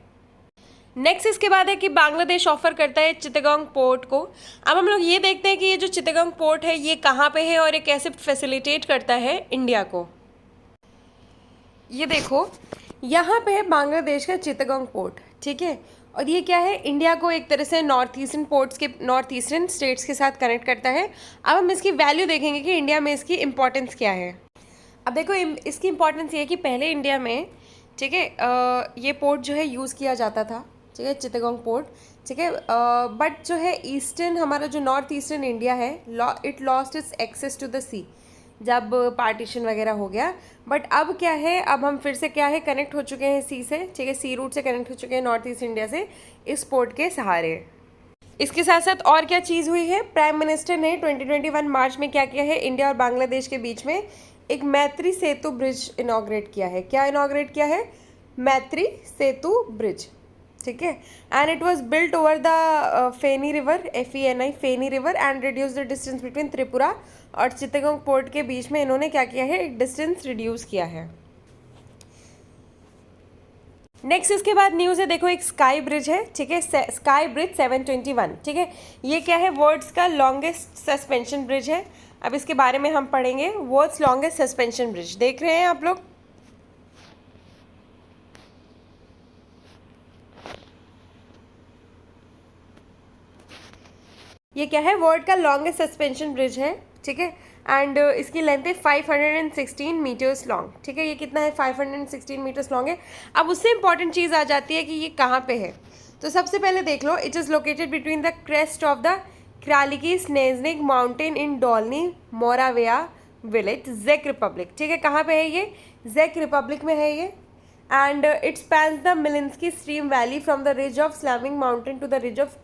A: नेक्स्ट इसके बाद है कि बांग्लादेश ऑफर करता है चिटागोंग पोर्ट को। अब हम लोग ये देखते हैं कि ये जो चिटागोंग पोर्ट है ये कहाँ पे है और ये कैसे फैसिलिटेट करता है इंडिया को। ये देखो यहाँ पे है बांग्लादेश का चिटागोंग पोर्ट, ठीक है, और ये क्या है, इंडिया को एक तरह से नॉर्थ ईस्टर्न पोर्ट्स के, नॉर्थ ईस्टर्न स्टेट्स के साथ कनेक्ट करता है। अब हम इसकी वैल्यू देखेंगे कि इंडिया में इसकी इंपॉर्टेंस क्या है। अब देखो इसकी इंपॉर्टेंस ये है कि पहले इंडिया में, ठीक है, ये पोर्ट जो है यूज़ किया जाता था, ठीक है, चिटागोंग पोर्ट, ठीक है, बट जो है ईस्टर्न, हमारा जो नॉर्थ ईस्टर्न इंडिया है, it lost its access to the sea जब पार्टीशन वगैरह हो गया। बट अब क्या है, अब हम फिर से क्या है, कनेक्ट हो चुके हैं सी से, ठीक है, सी रूट से कनेक्ट हो चुके हैं नॉर्थ ईस्ट इंडिया से इस पोर्ट के सहारे। इसके साथ साथ और क्या चीज़ हुई है, प्राइम मिनिस्टर ने 2021 मार्च में क्या किया है, इंडिया और बांग्लादेश के बीच में एक मैत्री सेतु ब्रिज इनॉग्रेट किया है। क्या इनॉग्रेट किया है, मैत्री सेतु ब्रिज, ठीक है, and it was built over the Feni river, FENI, Feni river, and reduce the distance between Tripura और चिटागोंग पोर्ट के बीच में इन्होंने क्या किया है, एक डिस्टेंस रिड्यूस किया है। नेक्स्ट इसके बाद न्यूज़ है, देखो एक स्काई ब्रिज है, ठीक है, स्काई ब्रिज 721, ठीक है, ये क्या है, वर्ल्ड्स का लॉन्गेस्ट सस्पेंशन ब्रिज है। अब इसके बारे में हम पढ़ेंगे, वर्ल्ड्स लॉन्गेस्ट सस्पेंशन ब्रिज, देख रहे हैं आप लोग। ये क्या है, वर्ल्ड का लॉन्गेस्ट सस्पेंशन ब्रिज है, ठीक है, एंड इसकी लेंथ है 516 मीटर्स लॉन्ग, ठीक है, ये कितना है, 516 मीटर्स लॉन्ग है। अब उससे इंपॉर्टेंट चीज़ आ जाती है कि ये कहाँ पे है। तो सबसे पहले देख लो, it is located between the crest of the Kralicky Sneznik mountain in Dolni Moravia village, जेक रिपब्लिक, ठीक है, कहाँ पे है ये, जेक रिपब्लिक में है ये, and it spans the Milinsky stream valley from the ridge of Slamnik mountain to the ridge of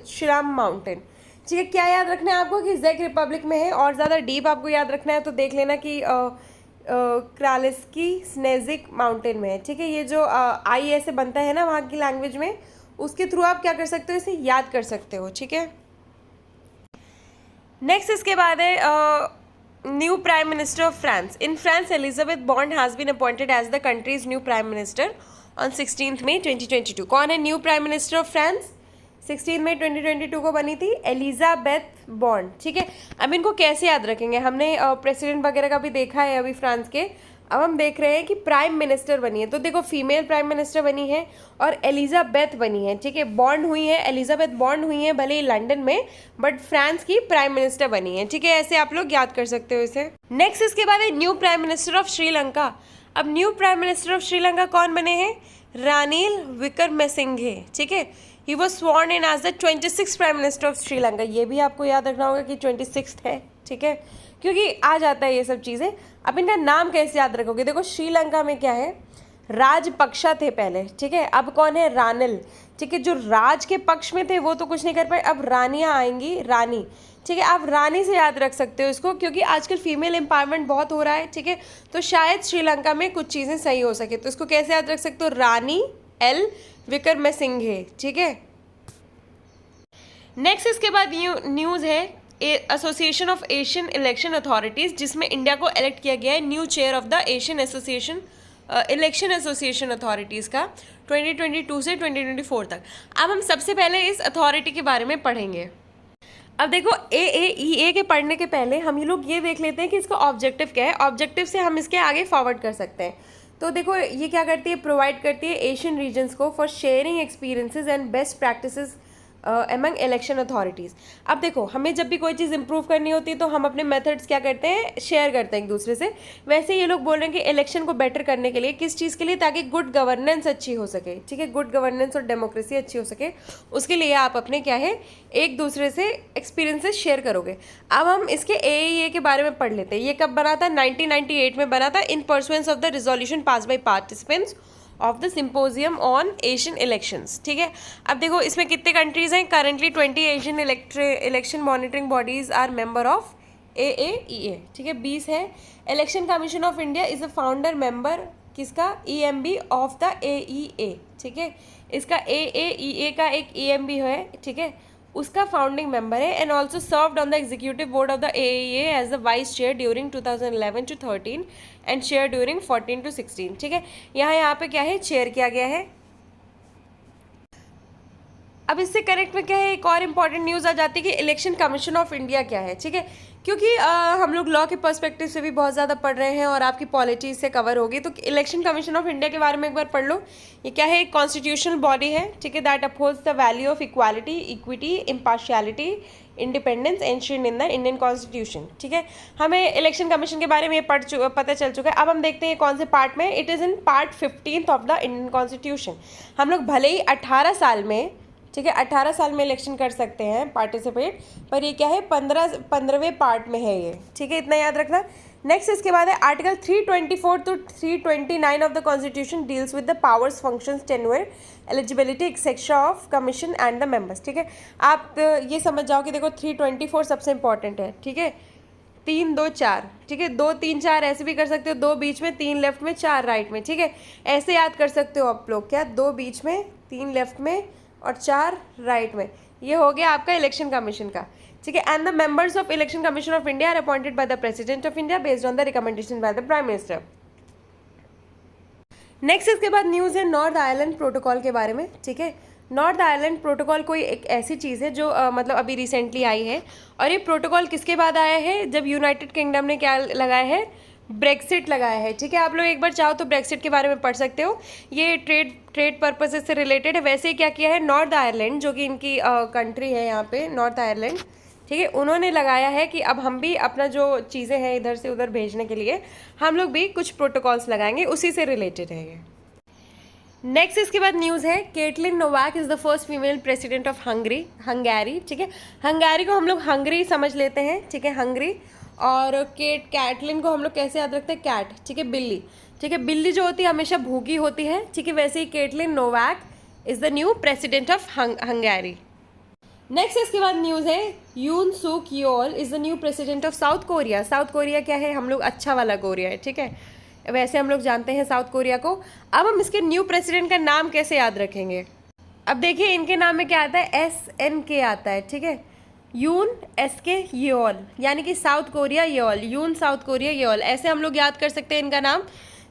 A: Shram mountain, ठीक है। क्या याद रखना है आपको कि जेक रिपब्लिक में है, और ज़्यादा डीप आपको याद रखना है तो देख लेना कि क्रालिस्की स्नेजिक माउंटेन में है, ठीक है, ये जो आई ऐसे बनता है ना वहाँ की लैंग्वेज में, उसके थ्रू आप क्या कर सकते हो, इसे याद कर सकते हो, ठीक है। नेक्स्ट इसके बाद है new prime minister of France. In France Elizabeth Borne has been appointed as the country's new prime minister on 16 मई 2022। कौन है new prime minister of France, 16 मई 2022 को बनी थी एलिजाबेथ बॉर्न, ठीक है। अब इनको कैसे याद रखेंगे, हमने प्रेसिडेंट वगैरह का भी देखा है अभी फ्रांस के, अब हम देख रहे हैं कि प्राइम मिनिस्टर बनी है। तो देखो फीमेल प्राइम मिनिस्टर बनी है और एलिजाबेथ बनी है, ठीक है, बॉर्न हुई है, एलिजाबेथ बॉर्न हुई है भले ही लंदन में, बट फ्रांस की प्राइम मिनिस्टर बनी है, ठीक है, ऐसे आप लोग याद कर सकते हो इसे। नेक्स्ट इसके बाद है new prime minister of Sri Lanka. अब new prime minister of Sri Lanka कौन बने हैं, रानिल विक्रमसिंघे, ठीक है, he was sworn in as the 26th prime minister of Sri Lanka. ये भी आपको याद रखना होगा कि 26th है, ठीक है, क्योंकि आ जाता है ये सब चीज़ें। अब इनका नाम कैसे याद रखोगे, देखो श्रीलंका में क्या है, राजपक्षा थे पहले, ठीक है, अब कौन है, रानिल, ठीक है, जो राज के पक्ष में थे वो तो कुछ नहीं कर पाए, अब रानियाँ आएंगी, रानी, ठीक है, आप रानी से याद रख सकते हो इसको, क्योंकि आजकल फीमेल एम्पावरमेंट बहुत हो रहा है, ठीक है, तो शायद श्रीलंका में कुछ चीज़ें सही हो सके, तो इसको कैसे याद रख सकते हो, रानी एल विक्रमसिंघे, ठीक है। नेक्स्ट इसके बाद न्यूज़ है association of Asian election authorities, जिसमें इंडिया को इलेक्ट किया गया है new chair of the Asian association election association authorities का 2022 से 2024 तक। अब हम सबसे पहले इस अथॉरिटी के बारे में पढ़ेंगे। अब देखो AAEA के पढ़ने के पहले हम ये लोग ये देख लेते हैं कि इसका ऑब्जेक्टिव क्या है, ऑब्जेक्टिव से हम इसके आगे फॉरवर्ड कर सकते हैं। तो देखो ये क्या करती है, प्रोवाइड करती है एशियन रीजन्स को for sharing experiences and best practices among election authorities. अब देखो हमें जब भी कोई चीज़ इंप्रूव करनी होती है तो हम अपने मेथड्स क्या करते हैं, शेयर करते हैं एक दूसरे से। वैसे ये लोग बोल रहे हैं कि इलेक्शन को बेटर करने के लिए, किस चीज़ के लिए, ताकि गुड गवर्नेंस अच्छी हो सके, ठीक है, गुड गवर्नेंस और डेमोक्रेसी अच्छी हो सके, उसके लिए आप अपने क्या है एक दूसरे से एक्सपीरियंसेस शेयर करोगे। अब हम इसके AAEA के बारे में पढ़ लेते हैं। ये कब बना था, 1998 में बना था, in pursuance of the resolution pass by participants of the symposium on Asian elections, ठीक है। अब देखो इसमें कितने कंट्रीज हैं, currently 20 Asian election monitoring bodies are member of AAEA, ठीक है, 20 है। Election commission of India is a founder member किसका, EMB ऑफ द AEA, ठीक है, इसका AAEA का एक EMB है, ठीक है, उसका फाउंडिंग मेंबर है, and also served on the executive board of the AAEA as the vice chair during 2011 to 13 and chair during 14 to 16, ठीक है। यहाँ पे क्या है, चेयर किया गया है। अब इससे कनेक्ट में क्या है, एक और इम्पॉर्टेंट न्यूज़ आ जाती है कि इलेक्शन कमीशन ऑफ इंडिया क्या है, ठीक है, क्योंकि हम लोग लॉ के पर्सपेक्टिव से भी बहुत ज़्यादा पढ़ रहे हैं और आपकी पॉलिटी से कवर होगी, तो इलेक्शन कमीशन ऑफ इंडिया के बारे में एक बार पढ़ लो। ये क्या है, एक कॉन्स्टिट्यूशनल बॉडी है, ठीक है, that upholds the value of equality, equity, impartiality, independence ensured in the Indian constitution, ठीक है। हमें इलेक्शन कमीशन के बारे में ये पता चल चुका है। अब हम देखते हैं कौन से पार्ट में। It is in part 15 of the Indian constitution. हम लोग भले ही 18 साल में, ठीक है, 18 साल में इलेक्शन कर सकते हैं पार्टिसिपेट, पर ये क्या है, 15वें पार्ट में है ये, ठीक है, इतना याद रखना। नेक्स्ट इसके बाद है article 324 to 329 of the constitution deals with the powers, functions, tenure, eligibility, etcetera of commission and the members, ठीक है। आप ये समझ जाओ कि देखो 324 सबसे इंपॉर्टेंट है, ठीक है, 3 2 4, ठीक है, 2 3 4 ऐसे भी कर सकते हो, 2 बीच में, 3 लेफ्ट में, 4 राइट में, ठीक है, ऐसे याद कर सकते हो आप लोग, क्या 2 बीच में, 3 लेफ्ट में और 4 राइट में। ये हो गया आपका इलेक्शन कमीशन का, ठीक है। And the members of election commission of India are appointed by the president of India based on the recommendation by the prime minister. Next इसके बाद न्यूज़ है नॉर्थ आयरलैंड प्रोटोकॉल के बारे में, ठीक है। नॉर्थ आयरलैंड प्रोटोकॉल कोई एक ऐसी चीज़ है जो मतलब अभी रिसेंटली आई है, और ये प्रोटोकॉल किसके बाद आया है, जब यूनाइटेड किंगडम ने क्या लगाया है, ब्रेक्सिट लगाया है, ठीक है। आप लोग एक बार चाहो तो ब्रेक्सिट के बारे में पढ़ सकते हो, ये ट्रेड पर्पसेस से रिलेटेड है। वैसे ही क्या किया है, नॉर्थ आयरलैंड जो कि इनकी कंट्री है यहाँ पे, नॉर्थ आयरलैंड, ठीक है, उन्होंने लगाया है कि अब हम भी अपना जो चीज़ें हैं इधर से उधर भेजने के लिए हम लोग भी कुछ प्रोटोकॉल्स लगाएंगे, उसी से रिलेटेड है ये। नेक्स्ट इसके बाद न्यूज़ है Katalin Novak is the first female president of Hungary, ठीक है। हंगेरी को हम लोग हंगरी समझ लेते हैं, ठीक है, हंगरी। और कैटलिन को हम लोग कैसे याद रखते हैं, कैट, ठीक है, बिल्ली, ठीक है, बिल्ली जो होती है हमेशा भूखी होती है, ठीक है, वैसे ही Katalin Novak is the new president of Hungary. Next इसके बाद न्यूज़ है Yoon Suk Yeol is the new president of South Korea. South Korea क्या है, हम लोग अच्छा वाला कोरिया है, ठीक है, वैसे हम लोग जानते हैं साउथ कोरिया को। अब हम इसके न्यू प्रेसिडेंट का नाम कैसे याद रखेंगे। अब देखिए इनके नाम में क्या आता है, SNK आता है, ठीक है, यून SK योल, यानी कि साउथ कोरिया योल, यून साउथ कोरिया योल, ऐसे हम लोग याद कर सकते हैं इनका नाम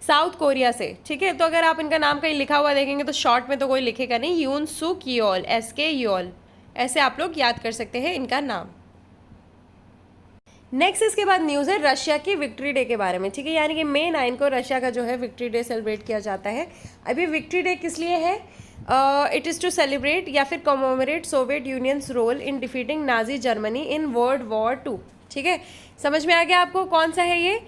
A: साउथ कोरिया से, ठीक है। तो अगर आप इनका नाम कहीं लिखा हुआ देखेंगे तो शॉर्ट में तो कोई लिखेगा नहीं, यून सूक योल, SK योल, ऐसे आप लोग याद कर सकते हैं इनका नाम। नेक्स्ट इसके बाद न्यूज़ है रशिया की विक्ट्री डे के बारे में, ठीक है, यानी कि May 9 को रशिया का जो है विक्ट्री डे सेलिब्रेट किया जाता है। अभी विक्ट्री डे किस लिए है, इट इज़ टू सेलिब्रेट या फिर commemorate Soviet Union's role in defeating Nazi Germany in world war 2, ठीक है, समझ में आ गया आपको कौन सा है ये,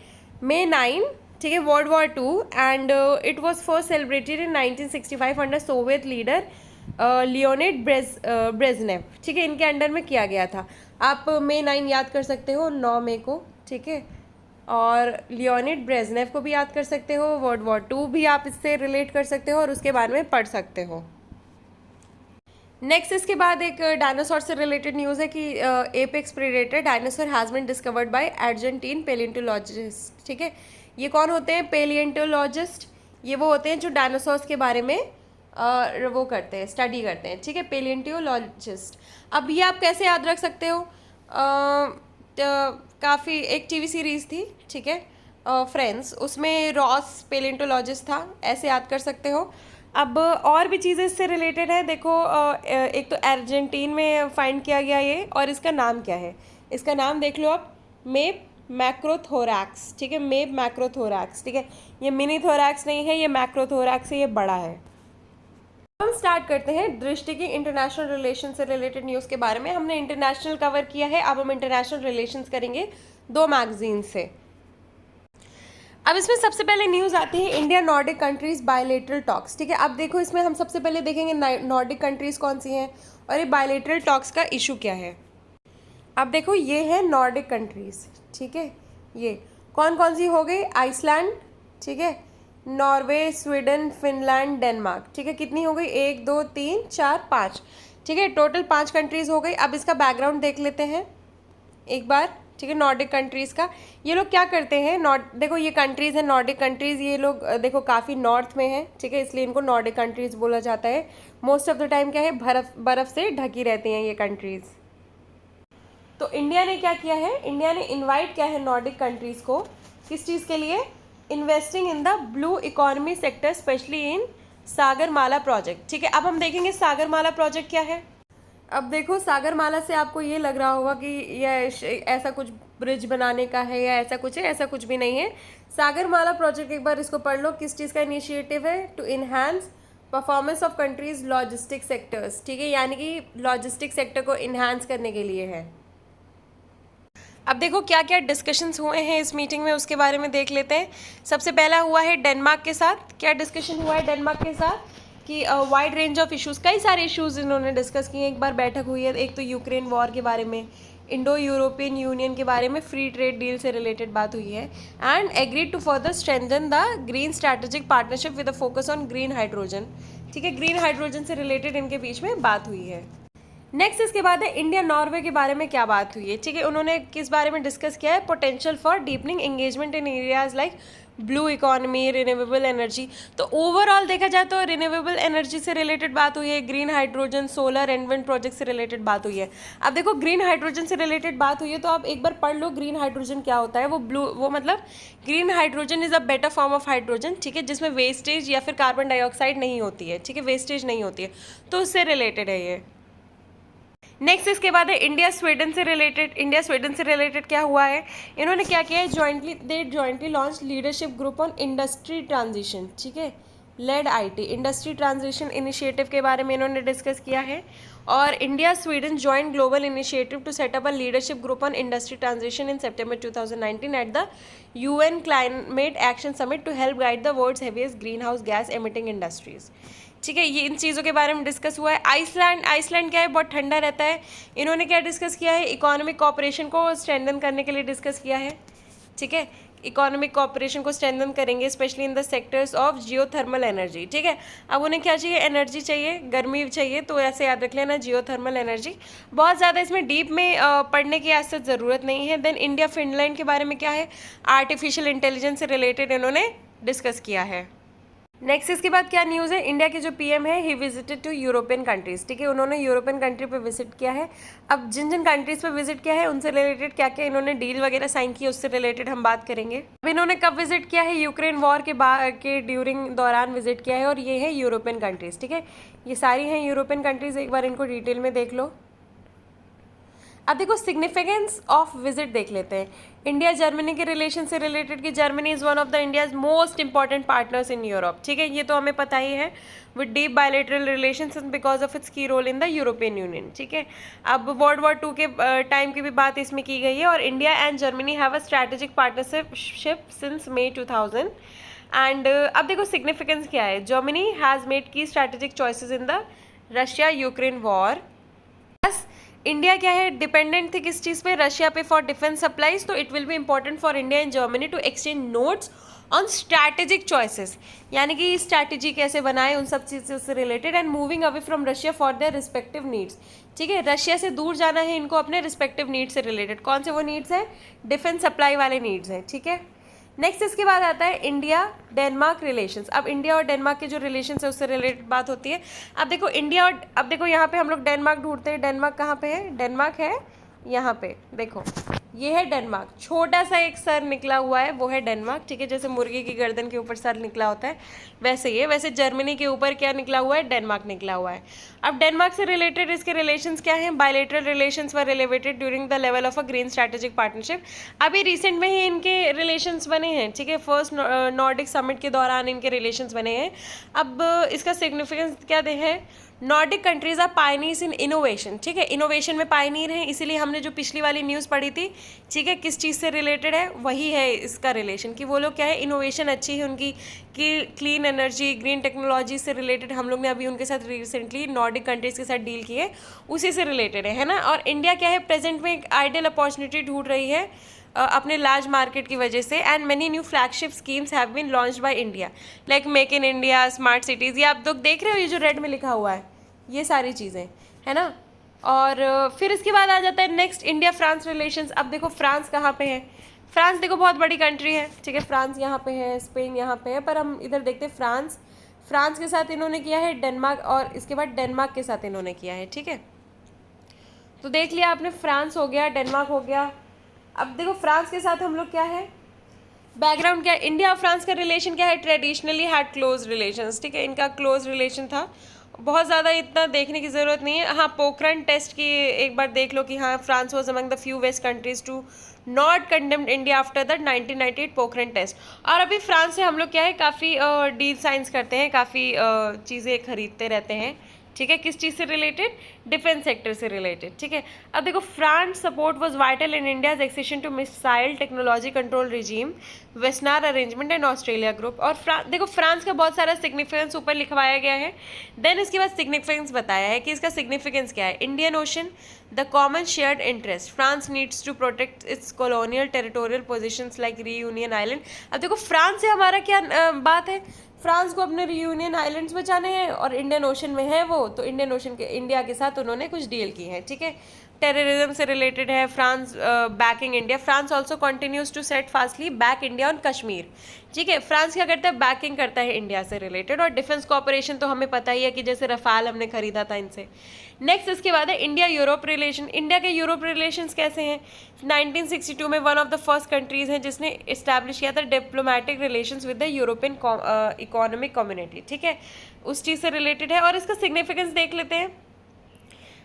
A: May 9, ठीक है, world war 2, and it was first celebrated in 1965 under Soviet leader Leonid Brezhnev, ठीक है, इनके अंडर में किया गया था। आप May 9 याद कर सकते हो, 9 मई को, ठीक है, और लियोनिड ब्रेजनेव को भी याद कर सकते हो, वर्ल्ड वॉर 2 भी आप इससे रिलेट कर सकते हो और उसके बारे में पढ़ सकते हो। नेक्स्ट इसके बाद एक डायनासोर से रिलेटेड न्यूज़ है कि apex predator dinosaur has been discovered by Argentine palaeontologist, ठीक है। ये कौन होते हैं, पेलियोंटोलॉजिस्ट, ये वो होते हैं जो डायनासोर्स के बारे में वो करते हैं, स्टडी करते हैं, ठीक है, पेलियोंटोलॉजिस्ट। अब ये आप कैसे याद रख सकते हो, काफ़ी एक टीवी सीरीज़ थी, ठीक है, फ्रेंड्स, उसमें रॉस पेलियोंटोलॉजिस्ट था, ऐसे याद कर सकते हो। अब और भी चीज़ें इससे रिलेटेड है, देखो एक तो अर्जेंटीन में फाइंड किया गया ये, और इसका नाम क्या है, इसका नाम देख लो आप, मेप मैक्रोथोरैक्स, ठीक है, मेप मैक्रोथोरैक्स, ठीक है, ये मिनी थोरैक्स नहीं है, ये मैक्रोथोरैक्स है, ये बड़ा है। हम स्टार्ट करते हैं दृष्टि की इंटरनेशनल रिलेशन से रिलेटेड न्यूज़ के बारे में। हमने इंटरनेशनल कवर किया है, अब हम इंटरनेशनल रिलेशंस करेंगे 2 मैगजीन से। अब इसमें सबसे पहले न्यूज़ आती है India Nordic countries bilateral talks, ठीक है। अब देखो इसमें हम सबसे पहले देखेंगे नॉर्डिक कंट्रीज कौन सी हैं और ये बायलेटरल टॉक्स का इशू क्या है। अब देखो ये है नॉर्डिक कंट्रीज, ठीक है, ये कौन कौन सी हो गई, आइसलैंड, ठीक है, नॉर्वे, स्वीडन, फिनलैंड, डेनमार्क, ठीक है, कितनी हो गई, 1 2 3 4 5, ठीक है, टोटल 5 कंट्रीज़ हो गई। अब इसका बैकग्राउंड देख लेते हैं एक बार, ठीक है, नॉर्डिक कंट्रीज़ का। ये लोग क्या करते हैं, देखो ये कंट्रीज़ हैं नॉर्डिक कंट्रीज़, ये लोग देखो काफ़ी नॉर्थ में है, ठीक है, इसलिए इनको नॉर्डिक कंट्रीज़ बोला जाता है। मोस्ट ऑफ द टाइम क्या है, बर्फ़ से ढकी रहती हैं ये कंट्रीज़। तो इंडिया ने क्या किया है, इंडिया ने इन्वाइट किया है नॉर्डिक कंट्रीज़ को, किस चीज़ के लिए, investing in the blue economy sector specially in Sagarmala project, ठीक है। अब हम देखेंगे सागरमाला प्रोजेक्ट क्या है। अब देखो सागरमाला से आपको ये लग रहा होगा कि ऐसा कुछ ब्रिज बनाने का है या ऐसा कुछ है, ऐसा कुछ भी नहीं है। सागरमाला प्रोजेक्ट एक बार इसको पढ़ लो, किस चीज़ का इनिशिएटिव है? To enhance performance of countries logistic sectors, ठीक है, यानी कि लॉजिस्टिक सेक्टर को इन्हांस करने के लिए है। अब देखो क्या क्या डिस्कशंस हुए हैं इस मीटिंग में, उसके बारे में देख लेते हैं। सबसे पहला हुआ है डेनमार्क के साथ। क्या डिस्कशन हुआ है डेनमार्क के साथ? कि वाइड रेंज ऑफ इश्यूज़, कई सारे इश्यूज़ इन्होंने डिस्कस किए। एक बार बैठक हुई है, एक तो यूक्रेन वॉर के बारे में, इंडो यूरोपियन यूनियन के बारे में, फ्री ट्रेड डील से रिलेटेड बात हुई है, and agreed to further strengthen the green strategic partnership with a focus on green hydrogen, ठीक है, ग्रीन हाइड्रोजन से रिलेटेड इनके बीच में बात हुई है। नेक्स्ट इसके बाद है इंडिया नॉर्वे के बारे में क्या बात हुई है, ठीक है, उन्होंने किस बारे में डिस्कस किया है? Potential for deepening engagement in areas like blue economy, renewable energy. तो ओवरऑल देखा जाए तो रिन्यूएबल एनर्जी से रिलेटेड बात हुई है, green hydrogen, solar and wind project से रिलेटेड बात हुई है। अब देखो ग्रीन हाइड्रोजन से रिलेटेड बात हुई है तो आप एक बार पढ़ लो ग्रीन हाइड्रोजन क्या होता है। वो मतलब green hydrogen is a better form of hydrogen, ठीक है, जिसमें वेस्टेज या फिर कार्बन डाइऑक्साइड नहीं होती है, ठीक है, वेस्टेज नहीं होती है, तो उससे रिलेटेड है ये। नेक्स्ट इसके बाद है इंडिया स्वीडन से रिलेटेड। इंडिया स्वीडन से रिलेटेड क्या हुआ है? इन्होंने क्या किया है? Jointly launch leadership group on industry transition, ठीक है, led IT industry transition initiative के बारे में इन्होंने डिस्कस किया है। और India Sweden joint global initiative to set up a leadership group on industry transition in September 2019 at the UN climate action summit to help guide the world's heaviest green house gas emitting industries, ठीक है, ये इन चीज़ों के बारे में discuss हुआ है। Iceland क्या है? बहुत ठंडा रहता है। इन्होंने क्या डिस्कस किया है? इकोनॉमिक कॉपरेशन को स्ट्रेंथन करने के लिए डिस्कस किया है, ठीक है, इकोनॉमिक कॉपरेशन को स्ट्रेंथन करेंगे specially in the sectors of geothermal energy, ठीक है। अब उन्हें क्या चाहिए? एनर्जी चाहिए, गर्मी चाहिए, तो ऐसे याद रख लेना जियोथर्मल एनर्जी। बहुत ज़्यादा इसमें डीप में पढ़ने की आज तक ज़रूरत नहीं है। देन इंडिया फिनलैंड के बारे में क्या है? आर्टिफिशियल इंटेलिजेंस से रिलेटेड इन्होंने डिस्कस किया है। नेक्स्ट इसके बाद क्या न्यूज़ है? इंडिया के जो पीएम है he visited to European countries, ठीक है, उन्होंने यूरोपियन कंट्री पे विजिट किया है। अब जिन जिन कंट्रीज़ पे विजिट किया है उनसे रिलेटेड क्या क्या इन्होंने डील वगैरह साइन की, उससे रिलेटेड हम बात करेंगे। अब इन्होंने कब विजिट किया है? यूक्रेन वॉर के ड्यूरिंग दौरान विजिट किया है, और ये है यूरोपियन कंट्रीज़, ठीक है, ये सारी हैं यूरोपियन कंट्रीज़। एक बार इनको डिटेल में देख लो। अब देखो सिग्निफिकेंस ऑफ विजिट देख लेते हैं। इंडिया जर्मनी के रिलेशन से रिलेटेड कि Germany is one of the India's most important partners in Europe, ठीक है, ये तो हमें पता ही है, with deep bilateral relations because of its key role in the European Union, ठीक है। अब वर्ल्ड वॉर 2 के टाइम की भी बात इसमें की गई है। और India and Germany have a strategic partnership since May 2000। And अब देखो सिग्निफिकेंस क्या है? Germany has made key strategic choices in the Russia Ukraine war. India क्या है? डिपेंडेंट थी किस चीज़ पे? रशिया पे फॉर डिफेंस सप्लाईज। तो it will be important for India and Germany to exchange notes on strategic choices, यानी कि स्ट्रैटेजी कैसे बनाए उन सब चीज़ों से रिलेटेड, and moving away from Russia for their respective needs, ठीक है, रशिया से दूर जाना है इनको अपने रिस्पेक्टिव नीड्स से रिलेटेड। कौन से वो नीड्स हैं? डिफेंस सप्लाई वाले नीड्स हैं, ठीक है। नेक्स्ट इसके बाद आता है इंडिया डेनमार्क रिलेशंस। अब इंडिया और डेनमार्क के जो रिलेशंस है उससे रिलेटेड बात होती है। अब देखो इंडिया और अब देखो यहाँ पे हम लोग डेनमार्क ढूंढते हैं। डेनमार्क कहाँ पे है? डेनमार्क है यहाँ पे, देखो ये है डेनमार्क, छोटा सा एक सर निकला हुआ है वो है डेनमार्क, ठीक है, जैसे मुर्गी की गर्दन के ऊपर सर निकला होता है वैसे ही है। वैसे जर्मनी के ऊपर क्या निकला हुआ है? डेनमार्क निकला हुआ है। अब डेनमार्क से रिलेटेड इसके रिलेशंस क्या हैं? Bilateral relations were elevated during the level of a green strategic partnership. अभी रिसेंट में ही इनके रिलेशंस बने हैं, ठीक है, फर्स्ट नॉर्डिक समिट के दौरान इनके रिलेशंस बने हैं। अब इसका सिग्निफिकेंस क्या दे है? Nordic countries are pioneers in innovation, ठीक है, इनोवेशन में पायनियर हैं, इसीलिए हमने जो पिछली वाली न्यूज़ पढ़ी थी, ठीक है, किस चीज़ से रिलेटेड है? वही है इसका रिलेशन कि वो लोग क्या है, इनोवेशन अच्छी है उनकी, कि क्लीन एनर्जी, ग्रीन टेक्नोलॉजी से रिलेटेड हम लोग ने अभी उनके साथ रिसेंटली नॉर्डिक कंट्रीज़ के साथ डील की है, उसी से रिलेटेड है ना। और इंडिया क्या है? प्रेजेंट में एक आइडियल अपॉर्चुनिटी ढूंढ रही है अपने लार्ज मार्केट की वजह से, and many new flagship schemes have been launched by India like make in India, smart cities. ये आप लोग देख रहे हो, ये जो रेड में लिखा हुआ है ये सारी चीज़ें है ना। और फिर इसके बाद आ जाता है नेक्स्ट इंडिया फ्रांस रिलेशंस। अब देखो फ्रांस कहाँ पे है? फ्रांस देखो बहुत बड़ी कंट्री है, ठीक है, फ्रांस यहाँ पे है, स्पेन यहाँ पे है, पर हम इधर देखते हैं फ्रांस के साथ इन्होंने किया है डेनमार्क, और इसके बाद डेनमार्क के साथ इन्होंने किया है, ठीक है। तो देख लिया आपने, फ्रांस हो गया, डेनमार्क हो गया। अब देखो फ्रांस के साथ हम लोग क्या है, बैकग्राउंड क्या है, इंडिया और फ्रांस का रिलेशन क्या है? ट्रेडिशनली हैड क्लोज रिलेशंस, ठीक है, इनका क्लोज रिलेशन था। बहुत ज़्यादा इतना देखने की ज़रूरत नहीं है। हाँ, पोखरण टेस्ट की एक बार देख लो कि हाँ, France was among the few west countries to not condemned India after the 1998 Pokhran test. और अभी फ्रांस से हम लोग क्या है, काफ़ी डील साइंस करते हैं, काफ़ी चीज़ें खरीदते रहते हैं, ठीक है। किस चीज़ से रिलेटेड? डिफेंस सेक्टर से रिलेटेड, ठीक है। अब देखो, France support was vital in India's accession to missile technology control regime, Wassenaar arrangement and Australia group. और देखो, फ्रांस का बहुत सारा सिग्निफिकेंस ऊपर लिखवाया गया है। देन इसके बाद सिग्निफिकेंस बताया है कि इसका सिग्निफिकेंस क्या है। Indian Ocean, the common shared interest, France needs to protect its colonial territorial positions like Reunion island. अब देखो, फ्रांस से हमारा क्या बात है, फ्रांस को अपने रियूनियन आइलैंड्स बचाने हैं और इंडियन ओशन में है वो, तो इंडियन ओशन के इंडिया के साथ उन्होंने कुछ डील की है, ठीक है। टेररिज्म से रिलेटेड है, France backing India, France also continues to steadfastly back India on Kashmir, ठीक है। फ्रांस क्या करता है? बैकिंग करता है इंडिया से रिलेटेड। और डिफेंस कॉपरेशन तो हमें पता ही है कि जैसे रफाल हमने खरीदा था इनसे। नेक्स्ट इसके बाद है इंडिया यूरोप रिलेशन। इंडिया के यूरोप रिलेशंस कैसे हैं? 1962 में one of the first countries हैं जिसने इस्टेब्लिश किया था diplomatic relations with the European economic community, ठीक है, उस चीज़ से रिलेटेड है। और इसका सिग्निफिकेंस देख लेते हैं।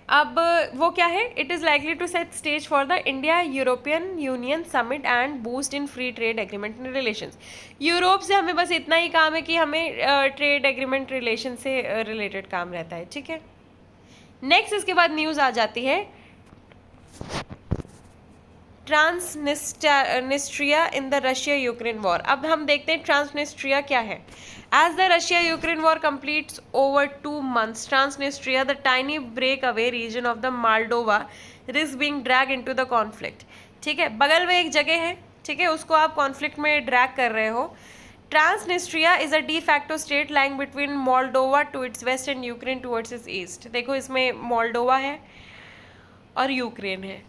A: अब वो क्या है? It is likely to set stage for the India European Union summit and boost in free trade agreement in relations. Europe से हमें बस इतना ही काम है कि हमें ट्रेड एग्रीमेंट रिलेशन से रिलेटेड काम रहता है, ठीक है। नेक्स्ट इसके बाद न्यूज़ आ जाती है Transnistria in the Russia Ukraine war. अब हम देखते हैं ट्रांसनिस्ट्रिया क्या है। As the Russia Ukraine war completes over 2 months, Transnistria, the tiny break away region of the Moldova, risk being drag into the conflict, ठीक है। बगल में एक जगह है, ठीक है, उसको आप कॉन्फ्लिक्ट में ड्रैग कर रहे हो। Transnistria is a de facto state lying between Moldova to its west and Ukraine towards its east. देखो, इसमें मोल्डोवा है और यूक्रेन है,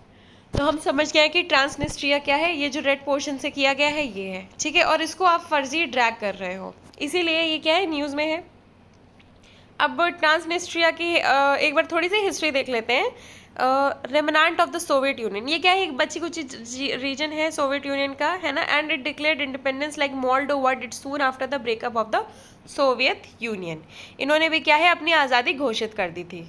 A: तो हम समझ गए कि ट्रांसनिस्ट्रिया क्या है। ये जो रेड पोर्शन से किया गया है ये है, ठीक है। और इसको आप फर्जी ड्रैग कर रहे हो, इसीलिए ये क्या है, न्यूज़ में है। अब ट्रांसनिस्ट्रिया की एक बार थोड़ी सी हिस्ट्री देख लेते हैं। रेमनांट ऑफ द सोवियत यूनियन, ये क्या है, एक बची कुछ रीजन है सोवियत यूनियन का, है ना। And it declared independence like Moldova did soon after the breakup of the Soviet union. इन्होंने भी क्या है, अपनी आज़ादी घोषित कर दी थी।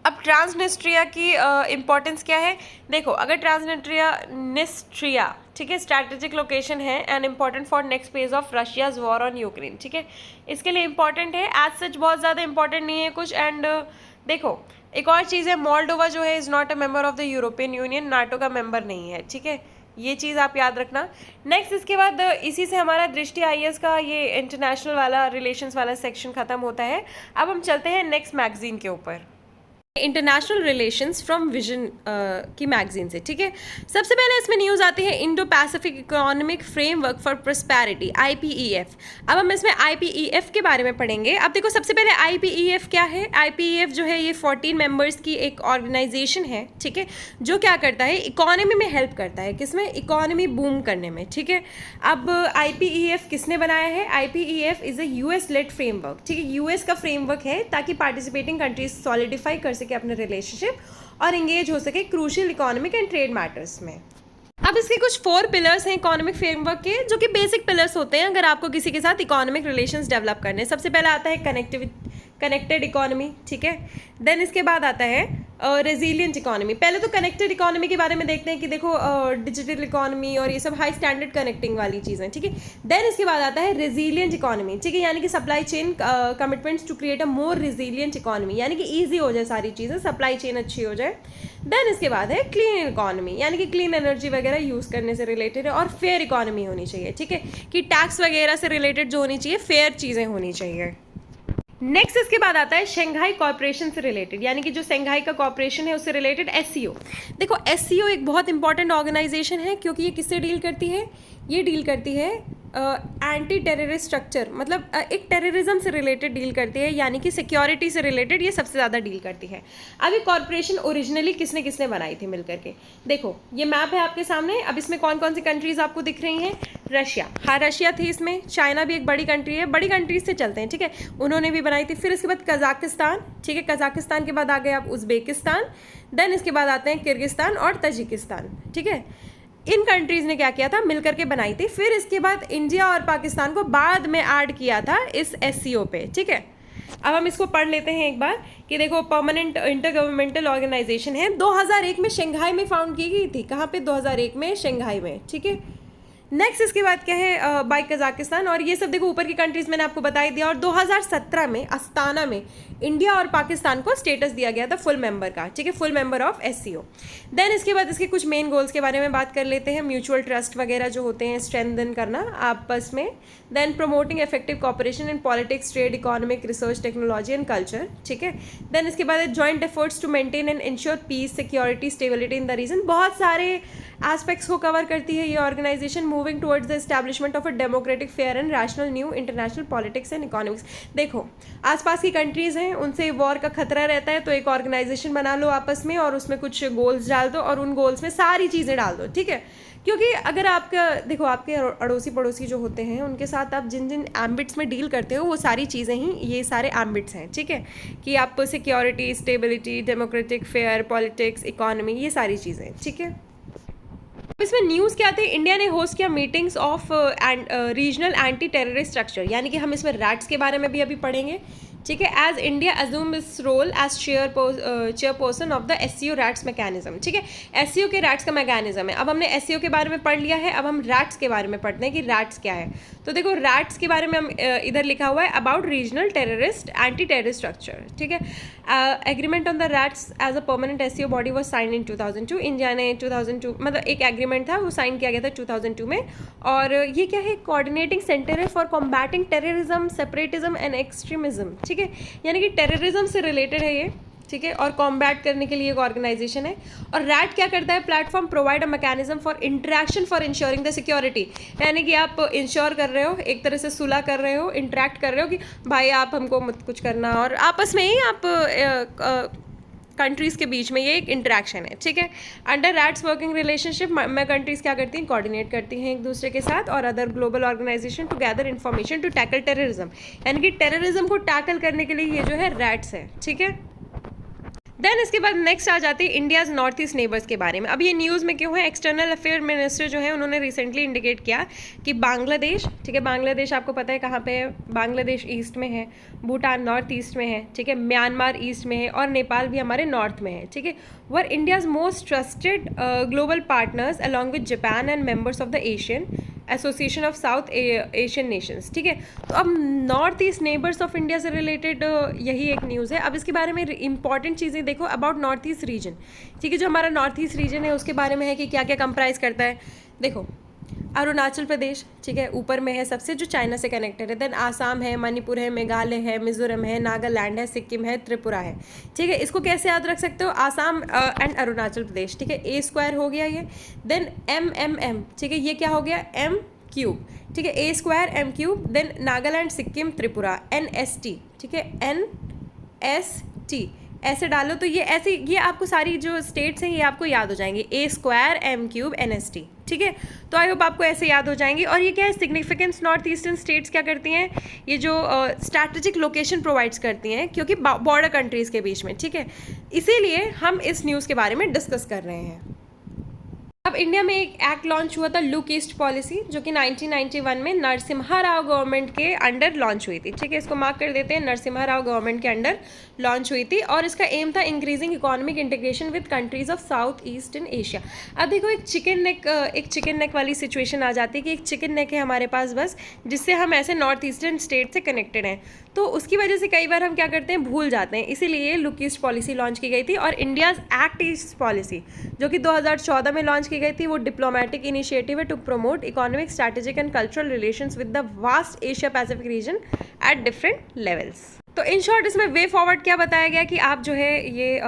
A: अब ट्रांसनिस्ट्रिया की इम्पोर्टेंस क्या है? देखो, अगर ट्रांसनिस्ट्रिया, ठीक है, स्ट्रैटेजिक लोकेशन है and important for next phase of Russia's war on Ukraine, ठीक है, इसके लिए इम्पॉर्टेंट है। एज सच बहुत ज़्यादा इंपॉर्टेंट नहीं है कुछ। एंड देखो, एक और चीज़ है, मोल्डोवा जो है is not a member of the European union, NATO का मेंबर नहीं है, ठीक है, ये चीज़ आप याद रखना। नेक्स्ट इसके बाद इसी से हमारा दृष्टि IAS का ये इंटरनेशनल वाला रिलेशंस वाला सेक्शन ख़त्म होता है। अब हम चलते हैं नेक्स्ट मैगजीन के ऊपर, इंटरनेशनल रिलेशंस फ्रॉम विजन की मैगजीन से, ठीक है। सबसे पहले इसमें न्यूज़ आती है Indo Pacific economic framework for prosperity, IPEF। अब हम इसमें IPEF के बारे में पढ़ेंगे। अब देखो, सबसे पहले IPEF क्या है? IPEF जो है ये 14 मेंबर्स की एक ऑर्गेनाइजेशन है, ठीक है, जो क्या करता है, इकोनॉमी में हेल्प करता है। किसमें? इकोनॉमी बूम करने में, ठीक है। अब IPEF किसने बनाया है? IPEF is a US led framework, ठीक है, US का फ्रेमवर्क है ताकि पार्टिसिपेटिंग कंट्रीज सॉलिडिफाई कर सके अपने रिलेशनशिप और एंगेज हो सके crucial economic and trade matters में। अब इसके कुछ 4 पिलर्स हैं इकोनॉमिक फ्रेमवर्क के, जो कि बेसिक पिलर्स होते हैं अगर आपको किसी के साथ इकोनॉमिक रिलेशंस डेवलप करने। सबसे पहला आता है कनेक्टेड इकोनॉमी, ठीक है। देन इसके बाद आता है रेजिलियंट इकोनॉमी। पहले तो कनेक्टेड इकोनॉमी के बारे में देखते हैं कि देखो, डिजिटल इकोनॉमी और ये सब हाई स्टैंडर्ड कनेक्टिंग वाली चीज़ें, ठीक है। देन इसके बाद आता है रेजिलियंट इकोनॉमी, ठीक है, यानी कि supply chain commitments to create a more resilient economy, यानी कि ईजी हो जाए सारी चीज़ें, सप्लाई चेन अच्छी हो जाए। देन इसके बाद है क्लीन इकोनॉमी, यानी कि क्लीन एनर्जी वगैरह यूज़ करने से रिलेटेड है। और फेयर इकोनॉमी होनी चाहिए, ठीक है, कि टैक्स वगैरह से रिलेटेड जो होनी चाहिए, फेयर चीज़ें होनी चाहिए। नेक्स्ट इसके बाद आता है शंघाई कॉर्पोरेशन से रिलेटेड, यानी कि जो शंघाई का कॉर्पोरेशन है उससे रिलेटेड SCO। देखो, SCO एक बहुत इंपॉर्टेंट ऑर्गेनाइजेशन है, क्योंकि ये किससे डील करती है? ये डील करती है एंटी टेररिस्ट स्ट्रक्चर, मतलब एक टेररिज्म से रिलेटेड डील करती है, यानी कि सिक्योरिटी से रिलेटेड ये सबसे ज़्यादा डील करती है। अब ये कॉर्पोरेशन ओरिजिनली किसने किसने बनाई थी मिलकर के? देखो, ये मैप है आपके सामने। अब इसमें कौन कौन सी कंट्रीज़ आपको दिख रही हैं? रशिया, हाँ रशिया थी इसमें। चाइना भी एक बड़ी कंट्री है, बड़ी कंट्रीज से चलते हैं, ठीक है, उन्होंने भी बनाई थी। फिर इसके बाद कजाकिस्तान, ठीक है, कजाकिस्तान के बाद आ गए आप उज़्बेकिस्तान। देन इसके बाद आते हैं किर्गिस्तान और तजिकिस्तान, ठीक है। इन कंट्रीज़ ने क्या किया था? मिलकर के बनाई थी। फिर इसके बाद इंडिया और पाकिस्तान को बाद में ऐड किया था इस SCO पे, ठीक है। अब हम इसको पढ़ लेते हैं एक बार कि देखो परमानेंट इंटर गवर्नमेंटल ऑर्गेनाइजेशन है, 2001 में शंघाई में फाउंड की गई थी। कहाँ पे? 2001 में शंघाई में, ठीक है। नेक्स्ट इसके बाद क्या है? By Kazakhstan. और ये सब देखो ऊपर की कंट्रीज मैंने आपको बता ही दिया। और 2017 में अस्ताना में इंडिया और पाकिस्तान को स्टेटस दिया गया था फुल मेंबर का, ठीक है, full member of SCO। Then इसके बाद इसके कुछ मेन गोल्स के बारे में बात कर लेते हैं। म्यूचुअल ट्रस्ट वगैरह जो होते हैं स्ट्रेंथन करना आपस में। Then promoting effective cooperation in politics, trade, economic, research, technology and culture, ठीक है। देन इसके बाद joint efforts to maintain and ensure peace, security, stability in the region. बहुत सारे एस्पेक्ट्स को कवर करती है ये organisation. Moving towards the establishment of a democratic, fair and rational new international politics and economics. देखो आसपास की कंट्रीज़ हैं, उनसे वॉर का खतरा रहता है, तो एक ऑर्गेनाइजेशन बना लो आपस में और उसमें कुछ गोल्स डाल दो और उन गोल्स में सारी चीज़ें डाल दो, ठीक है। क्योंकि अगर आपका देखो आपके अड़ोसी पड़ोसी जो होते हैं उनके साथ आप जिन जिन एम्बिट्स में डील करते हो वो सारी चीज़ें ही ये सारे एम्बिट्स हैं, ठीक है, कि आप security, stability, democratic, fair, politics, economy, ये सारी चीज़ें, ठीक है। इसमें न्यूज़ क्या थे? इंडिया ने होस्ट किया meetings of regional anti terrorist structure, यानी कि हम इसमें रैट्स के बारे में भी अभी पढ़ेंगे, ठीक है। As India assume its role as chairperson of the SCO RATS mechanism, ठीक है। SCO के रैट्स का मैकेनिज्म है। अब हमने SCO के बारे में पढ़ लिया है, अब हम रैट्स के बारे में पढ़ते हैं कि रैट्स क्या है। तो देखो रैट्स के बारे में हम इधर लिखा हुआ है about regional terrorist anti terrorist structure, ठीक है। Agreement on the RATS as a permanent SCO body was sign in 2002। India ने 2002 मतलब एक एग्रीमेंट था वो साइन किया गया था 2002 में। और ये क्या है? कोऑर्डिनेटिंग सेंटर है for combating terrorism, separatism and extremism, ठीक है, यानी कि टेररिज्म से रिलेटेड है ये, ठीक है, और कॉम्बैट करने के लिए एक ऑर्गेनाइजेशन है। और रैट क्या करता है? Platform provide a mechanism for interaction for ensuring the security, यानी कि आप इंश्योर कर रहे हो, एक तरह से सुलह कर रहे हो, इंटरेक्ट कर रहे हो कि भाई आप हमको मत कुछ करना, और आपस में ही आप कंट्रीज़ के बीच में ये एक इंटरेक्शन है, ठीक है। अंडर रैट्स वर्किंग रिलेशनशिप में कंट्रीज़ क्या करती हैं? कोऑर्डिनेट करती हैं एक दूसरे के साथ और other global organisation to gather information to tackle terrorism, यानी कि टेररिज्म को टैकल करने के लिए ये जो है रैट्स है, ठीक है। देन इसके बाद नेक्स्ट आ जाती है इंडियाज़ नॉर्थ ईस्ट नेबर्स के बारे में। अब ये न्यूज़ में क्यों है? एक्सटर्नल अफेयर मिनिस्टर जो है उन्होंने रिसेंटली इंडिकेट किया कि बांग्लादेश, ठीक है, बांग्लादेश आपको पता है कहाँ पे है? बांग्लादेश ईस्ट में है, भूटान नॉर्थ ईस्ट में है, ठीक है, म्यांमार ईस्ट में है और नेपाल भी हमारे नॉर्थ में है, ठीक है। Were India's most trusted global partners along with Japan and members of the Asian association of south Asian nations, ठीक है। तो अब north east neighbours of India से रिलेटेड यही एक न्यूज़ है। अब इसके बारे में इंपॉर्टेंट चीज़ें देखो अबाउट नॉर्थ ईस्ट रीजन, ठीक है, जो हमारा नॉर्थ ईस्ट रीजन है उसके बारे में है कि क्या क्या कंप्राइज करता है। देखो अरुणाचल प्रदेश, ठीक है, ऊपर में है सबसे, जो चाइना से कनेक्टेड है। देन आसाम है, मणिपुर है, मेघालय है, मिजोरम है, नागालैंड है, सिक्किम है, त्रिपुरा है, ठीक है। इसको कैसे याद रख सकते हो? आसाम एंड अरुणाचल प्रदेश, ठीक है, A² हो गया ये। देन MMM, ठीक है, ये क्या हो गया? M3, ठीक है, A² M3। Then Nagaland, Sikkim, Tripura NST, ठीक है, NST ऐसे डालो तो ये ऐसे ये आपको सारी जो स्टेट्स हैं ये आपको याद हो जाएंगी, A² M3 NST, ठीक है। तो आई होप आपको ऐसे याद हो जाएंगी। और ये क्या है? सिग्निफिकेंस नॉर्थ ईस्टर्न स्टेट्स क्या करती हैं? ये जो स्ट्रैटेजिक लोकेशन प्रोवाइड्स करती हैं क्योंकि बॉर्डर कंट्रीज़ के बीच में, ठीक है, इसीलिए हम इस न्यूज़ के बारे में डिस्कस कर रहे हैं। अब इंडिया में एक एक्ट लॉन्च हुआ था लुक ईस्ट पॉलिसी, जो कि 1991 में नरसिम्हा राव गवर्नमेंट के अंडर लॉन्च हुई थी, ठीक है, इसको मार्क कर देते हैं, नरसिम्हा राव गवर्नमेंट के अंडर लॉन्च हुई थी। और इसका एम था increasing economic integration with countries of south east in Asia. अब देखो एक चिकन नेक वाली सिचुएशन आ जाती है कि एक चिकन नेक है हमारे पास बस, जिससे हम ऐसे नॉर्थ ईस्टर्न स्टेट से कनेक्टेड हैं, तो उसकी वजह से कई बार हम क्या करते हैं? भूल जाते हैं। इसीलिए लुक ईस्ट पॉलिसी लॉन्च की गई थी। और इंडियाज़ एक्ट ईस्ट पॉलिसी जो कि 2014 में लॉन्च की गई थी, वो डिप्लोमेटिक इनिशिएटिव है to promote economic, strategic and cultural relations with the vast Asia Pacific region at different levels. तो इन शॉर्ट इसमें वे फॉरवर्ड क्या बताया गया कि आप जो है ये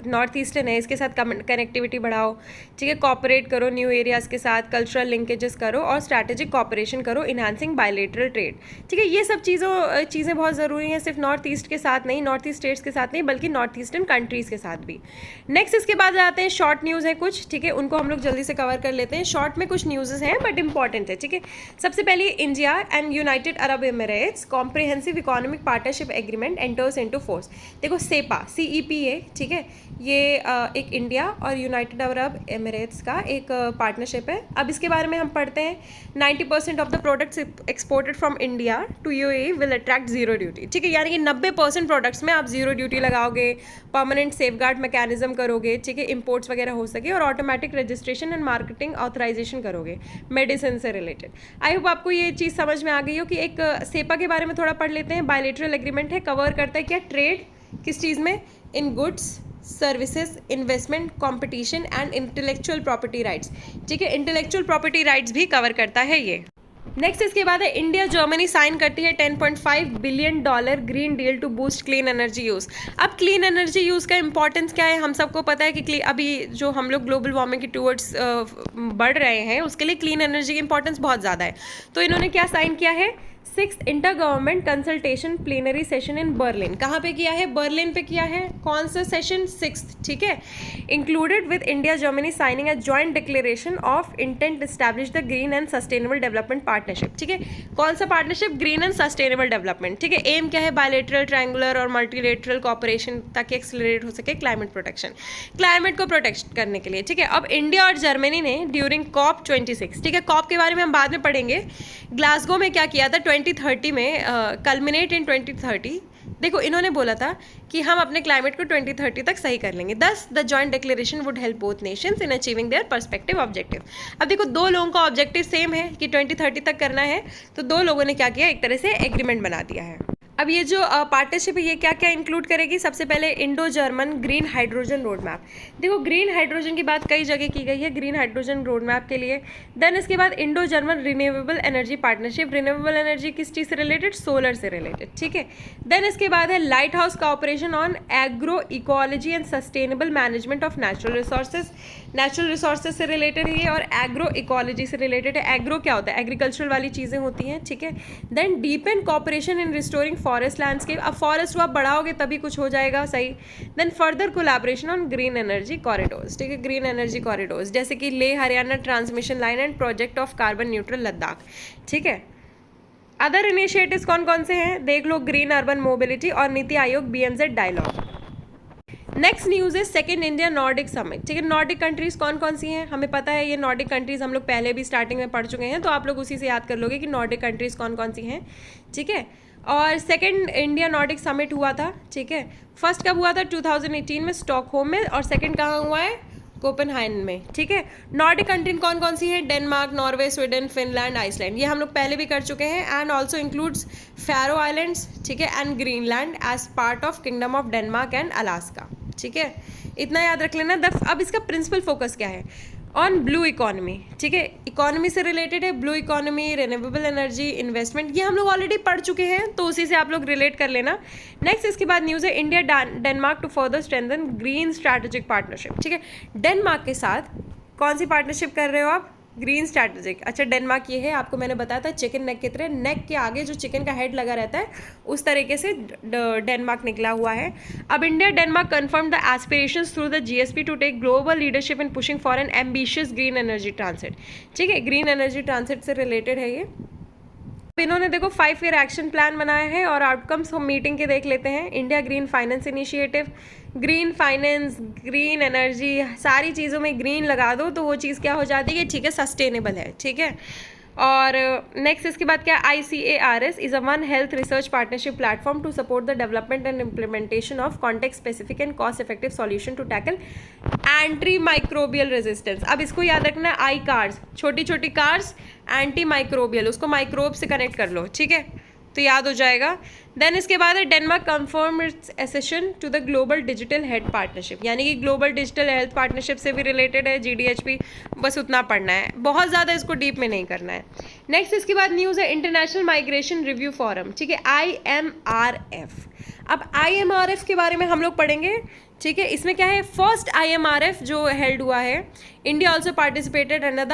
A: नॉर्थ ईस्टर्न है, इसके साथ कनेक्टिविटी बढ़ाओ, ठीक है, कॉपरेट करो न्यू एरियाज़ के साथ, कल्चरल लिंकेजेस करो और स्ट्रैटेजिक कॉपरेशन करो, इन्हांसिंग बायलेटरल ट्रेड, ठीक है। ये सब चीज़ें बहुत ज़रूरी हैं, सिर्फ नॉर्थ ईस्ट के साथ नहीं, नॉर्थ ईस्ट स्टेट्स के साथ नहीं, बल्कि नॉर्थ ईस्टर्न कंट्रीज़ के साथ भी। नेक्स्ट इसके बाद आते हैं शॉर्ट न्यूज़ है कुछ, ठीक है, उनको हम लोग जल्दी से कवर कर लेते हैं। शॉर्ट में कुछ न्यूज़ हैं बट इंपॉर्टेंट है, ठीक है। सबसे पहले India and United Arab Emirates comprehensive economic partnership agreement agreement enters into force. देखो सेपा CEPA, ठीक है, ये एक इंडिया और यूनाइटेड अरब एमिरेट्स का एक पार्टनरशिप है। अब इसके बारे में हम पढ़ते हैं 90% of the products exported from India to UAE will attract zero duty, ठीक है, यानी कि 90% प्रोडक्ट्स में आप जीरो ड्यूटी लगाओगे, परमानेंट सेफगार्ड मैकेनिज्म करोगे, ठीक है, इंपोर्ट्स वगैरह हो सके, और automatic registration and marketing authorisation करोगे मेडिसिन से रिलेटेड। आई होप आपको ये चीज़ समझ में आ गई हो कि एक सेपा के बारे में थोड़ा पढ़ लेते हैं। बायलैटरल एग्रीमेंट है, कवर करता है क्या, ट्रेड किस चीज़ में, in goods, services, investment, competition and intellectual property rights, ठीक है, इंटेलेक्चुअल प्रॉपर्टी राइट्स भी कवर करता है ये। नेक्स्ट इसके बाद है इंडिया जर्मनी साइन करती है $10.5 billion green deal to boost clean energy use. अब क्लीन एनर्जी यूज़ का इंपॉर्टेंस क्या है, हम सबको पता है कि अभी जो हम लोग ग्लोबल वार्मिंग की टूवर्ड्स बढ़ रहे हैं उसके लिए क्लीन एनर्जी की इंपॉर्टेंस बहुत ज़्यादा है। तो इन्होंने क्या साइन किया है, 6th inter government consultation plenary session in Berlin. कहाँ पे किया है, बर्लिन पे किया है। कौन सा सेशन, 6th, ठीक है, included with India Germany signing a joint declaration of intent establish the green and sustainable development partnership, ठीक है, कौन सा partnership, green and sustainable development, ठीक है। एम क्या है, बायलैटरल, ट्रायंगुलर और मल्टीलेटरल कोऑपरेशन, ताकि एक्सेलरेट हो सके क्लाइमेट प्रोटेक्शन, क्लाइमेट को प्रोटेक्ट करने के लिए, ठीक है। अब इंडिया और जर्मनी ने ड्यूरिंग COP26, ठीक है, COP के बारे में हम बाद में पढ़ेंगे, ग्लासगो में क्या किया था 2030 में, कल्मिनेट इन 2030। देखो इन्होंने बोला था कि हम अपने क्लाइमेट को 2030 तक सही कर लेंगे। दस the joint declaration would help both Nations in achieving their perspective objective. अब देखो दो लोगों का ऑब्जेक्टिव सेम है कि 2030 तक करना है, तो दो लोगों ने क्या किया, एक तरह से एग्रीमेंट बना दिया है। अब ये जो पार्टनरशिप है ये क्या क्या इंक्लूड करेगी, सबसे पहले Indo German green hydrogen road map. देखो ग्रीन हाइड्रोजन की बात कई जगह की गई है ग्रीन हाइड्रोजन रोड मैप के लिए। देन इसके बाद Indo German renewable energy partnership, renewable energy किस चीज़ से रिलेटेड, सोलर से रिलेटेड, ठीक है। देन इसके बाद है light house cooperation on agro ecology and sustainable management of natural resources, natural resources से रिलेटेड है ये, और एग्रो इकोलॉजी से रिलेटेड है। एग्रो क्या होता है, एग्रीकल्चरल वाली चीज़ें होती हैं, ठीक है। Then deepen cooperation in restoring forest landscape, अब फॉरेस्ट को आप बढ़ाओगे तभी कुछ हो जाएगा, सही। Then further collaboration on green energy corridors, ठीक है, ग्रीन एनर्जी कॉरिडोर्स जैसे कि Leh Haryana transmission line and project of carbon neutral Ladakh, ठीक है। अदर इनिशिएटिव्स कौन कौन से हैं देख लो, ग्रीन अर्बन मोबिलिटी और NITI Aayog BMZ dialogue. Next news है सेकेंड इंडिया नॉर्डिक समिट, ठीक है। नॉर्डिक कंट्रीज़ कौन कौन सी हैं हमें पता है, ये नॉर्डिक कंट्रीज़ हम लोग पहले भी स्टार्टिंग में पढ़ चुके हैं, तो आप लोग उसी से याद कर लोगे कि नॉर्डिक कंट्रीज़ कौन कौन सी हैं, ठीक है। और सेकेंड इंडिया नॉर्डिक समिट हुआ था, ठीक है। फर्स्ट कब हुआ था 2018 में स्टॉकहोम में, और सेकेंड कहाँ हुआ है, कोपेनहेगन में, ठीक है। नॉर्डिक कंट्री कौन कौन सी है, Denmark, Norway, Sweden, Finland, Iceland, ये हम लोग पहले भी कर चुके हैं। And also includes Faroe Islands, ठीक है, and Greenland as part of Kingdom of Denmark and Alaska, ठीक है, इतना याद रख लेना। अब इसका प्रिंसिपल फोकस क्या है, ऑन ब्लू इकोनॉमी, ठीक है, इकोनॉमी से रिलेटेड है, blue economy, renewable energy, investment, ये हम लोग ऑलरेडी पढ़ चुके हैं, तो उसी से आप लोग रिलेट कर लेना। नेक्स्ट इसके बाद न्यूज़ है India Denmark to further strengthen green strategic partnership, ठीक है। डेनमार्क के साथ कौन सी पार्टनरशिप कर रहे हो आप, ग्रीन स्ट्रैटेजिक। अच्छा डेनमार्क ये है, आपको मैंने बताया था चिकन नेक की तरह, नेक के आगे जो चिकन का हेड लगा रहता है उस तरीके से डेनमार्क निकला हुआ है। अब India Denmark confirm the aspirations through the GSP to take global leadership in pushing for an ambitious green energy transit, ठीक है, ग्रीन एनर्जी ट्रांसिट से रिलेटेड है ये। इन्होंने देखो 5 ईयर एक्शन प्लान बनाया है, और आउटकम्स हम मीटिंग के देख लेते हैं। India green finance initiative, green finance, green energy, सारी चीज़ों में ग्रीन लगा दो तो वो चीज़ क्या हो जाती है, ठीक है, सस्टेनेबल है, ठीक है। और नेक्स्ट इसके बाद क्या, ICARS is a one health research partnership platform to support the development and implementation of context specific and cost effective solution to tackle anti microbial resistance. अब इसको याद रखना है, आई कार्स, छोटी छोटी कार्स, एंटी माइक्रोबियल, उसको microbe से connect कर लो, ठीक है, तो याद हो जाएगा। देन इसके बाद है Denmark confirm its accession to the global digital health partnership, यानी कि ग्लोबल डिजिटल हेल्थ पार्टनरशिप से भी रिलेटेड है, GDHP, बस उतना पढ़ना है, बहुत ज़्यादा इसको डीप में नहीं करना है। नेक्स्ट इसके बाद न्यूज़ है इंटरनेशनल माइग्रेशन रिव्यू फोरम, ठीक है, IMRF। अब IMRF के बारे में हम लोग पढ़ेंगे, ठीक है, इसमें क्या है, फर्स्ट IMRF जो हेल्ड हुआ है, India also participated under the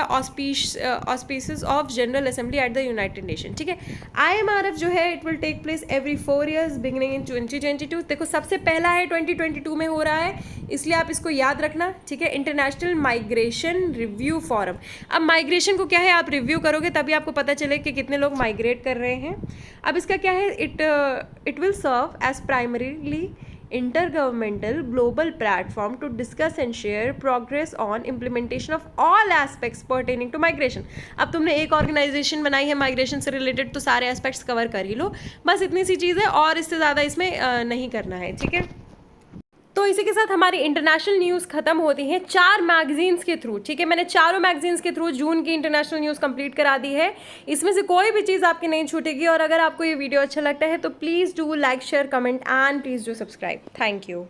A: auspices of general assembly at the United Nation. ठीक है, IMRF जो है it will take place every 4 years beginning in 2022। देखो सबसे पहला है 2022 में हो रहा है, इसलिए आप इसको याद रखना। ठीक है, इंटरनेशनल माइग्रेशन रिव्यू फोरम। अब माइग्रेशन को क्या है, आप रिव्यू करोगे तभी आपको पता चले कि कितने लोग माइग्रेट कर रहे हैं। अब इसका क्या है, it will serve as primarily intergovernmental global platform to discuss and share progress on implementation of all aspects pertaining to migration। अब तुमने एक ऑर्गेनाइजेशन बनाई है माइग्रेशन से रिलेटेड तो सारे एस्पेक्ट्स कवर कर ही लो, बस इतनी सी चीज़ है और इससे ज़्यादा इसमें नहीं करना है। ठीक है, तो इसी के साथ हमारी इंटरनेशनल न्यूज़ खत्म होती है 4 मैगजीन्स के थ्रू। ठीक है, मैंने चारों मैगजीन्स के थ्रू जून की इंटरनेशनल न्यूज़ कंप्लीट करा दी है, इसमें से कोई भी चीज़ आपकी नहीं छूटेगी। और अगर आपको ये वीडियो अच्छा लगता है तो please do like share comment and please do subscribe. Thank you.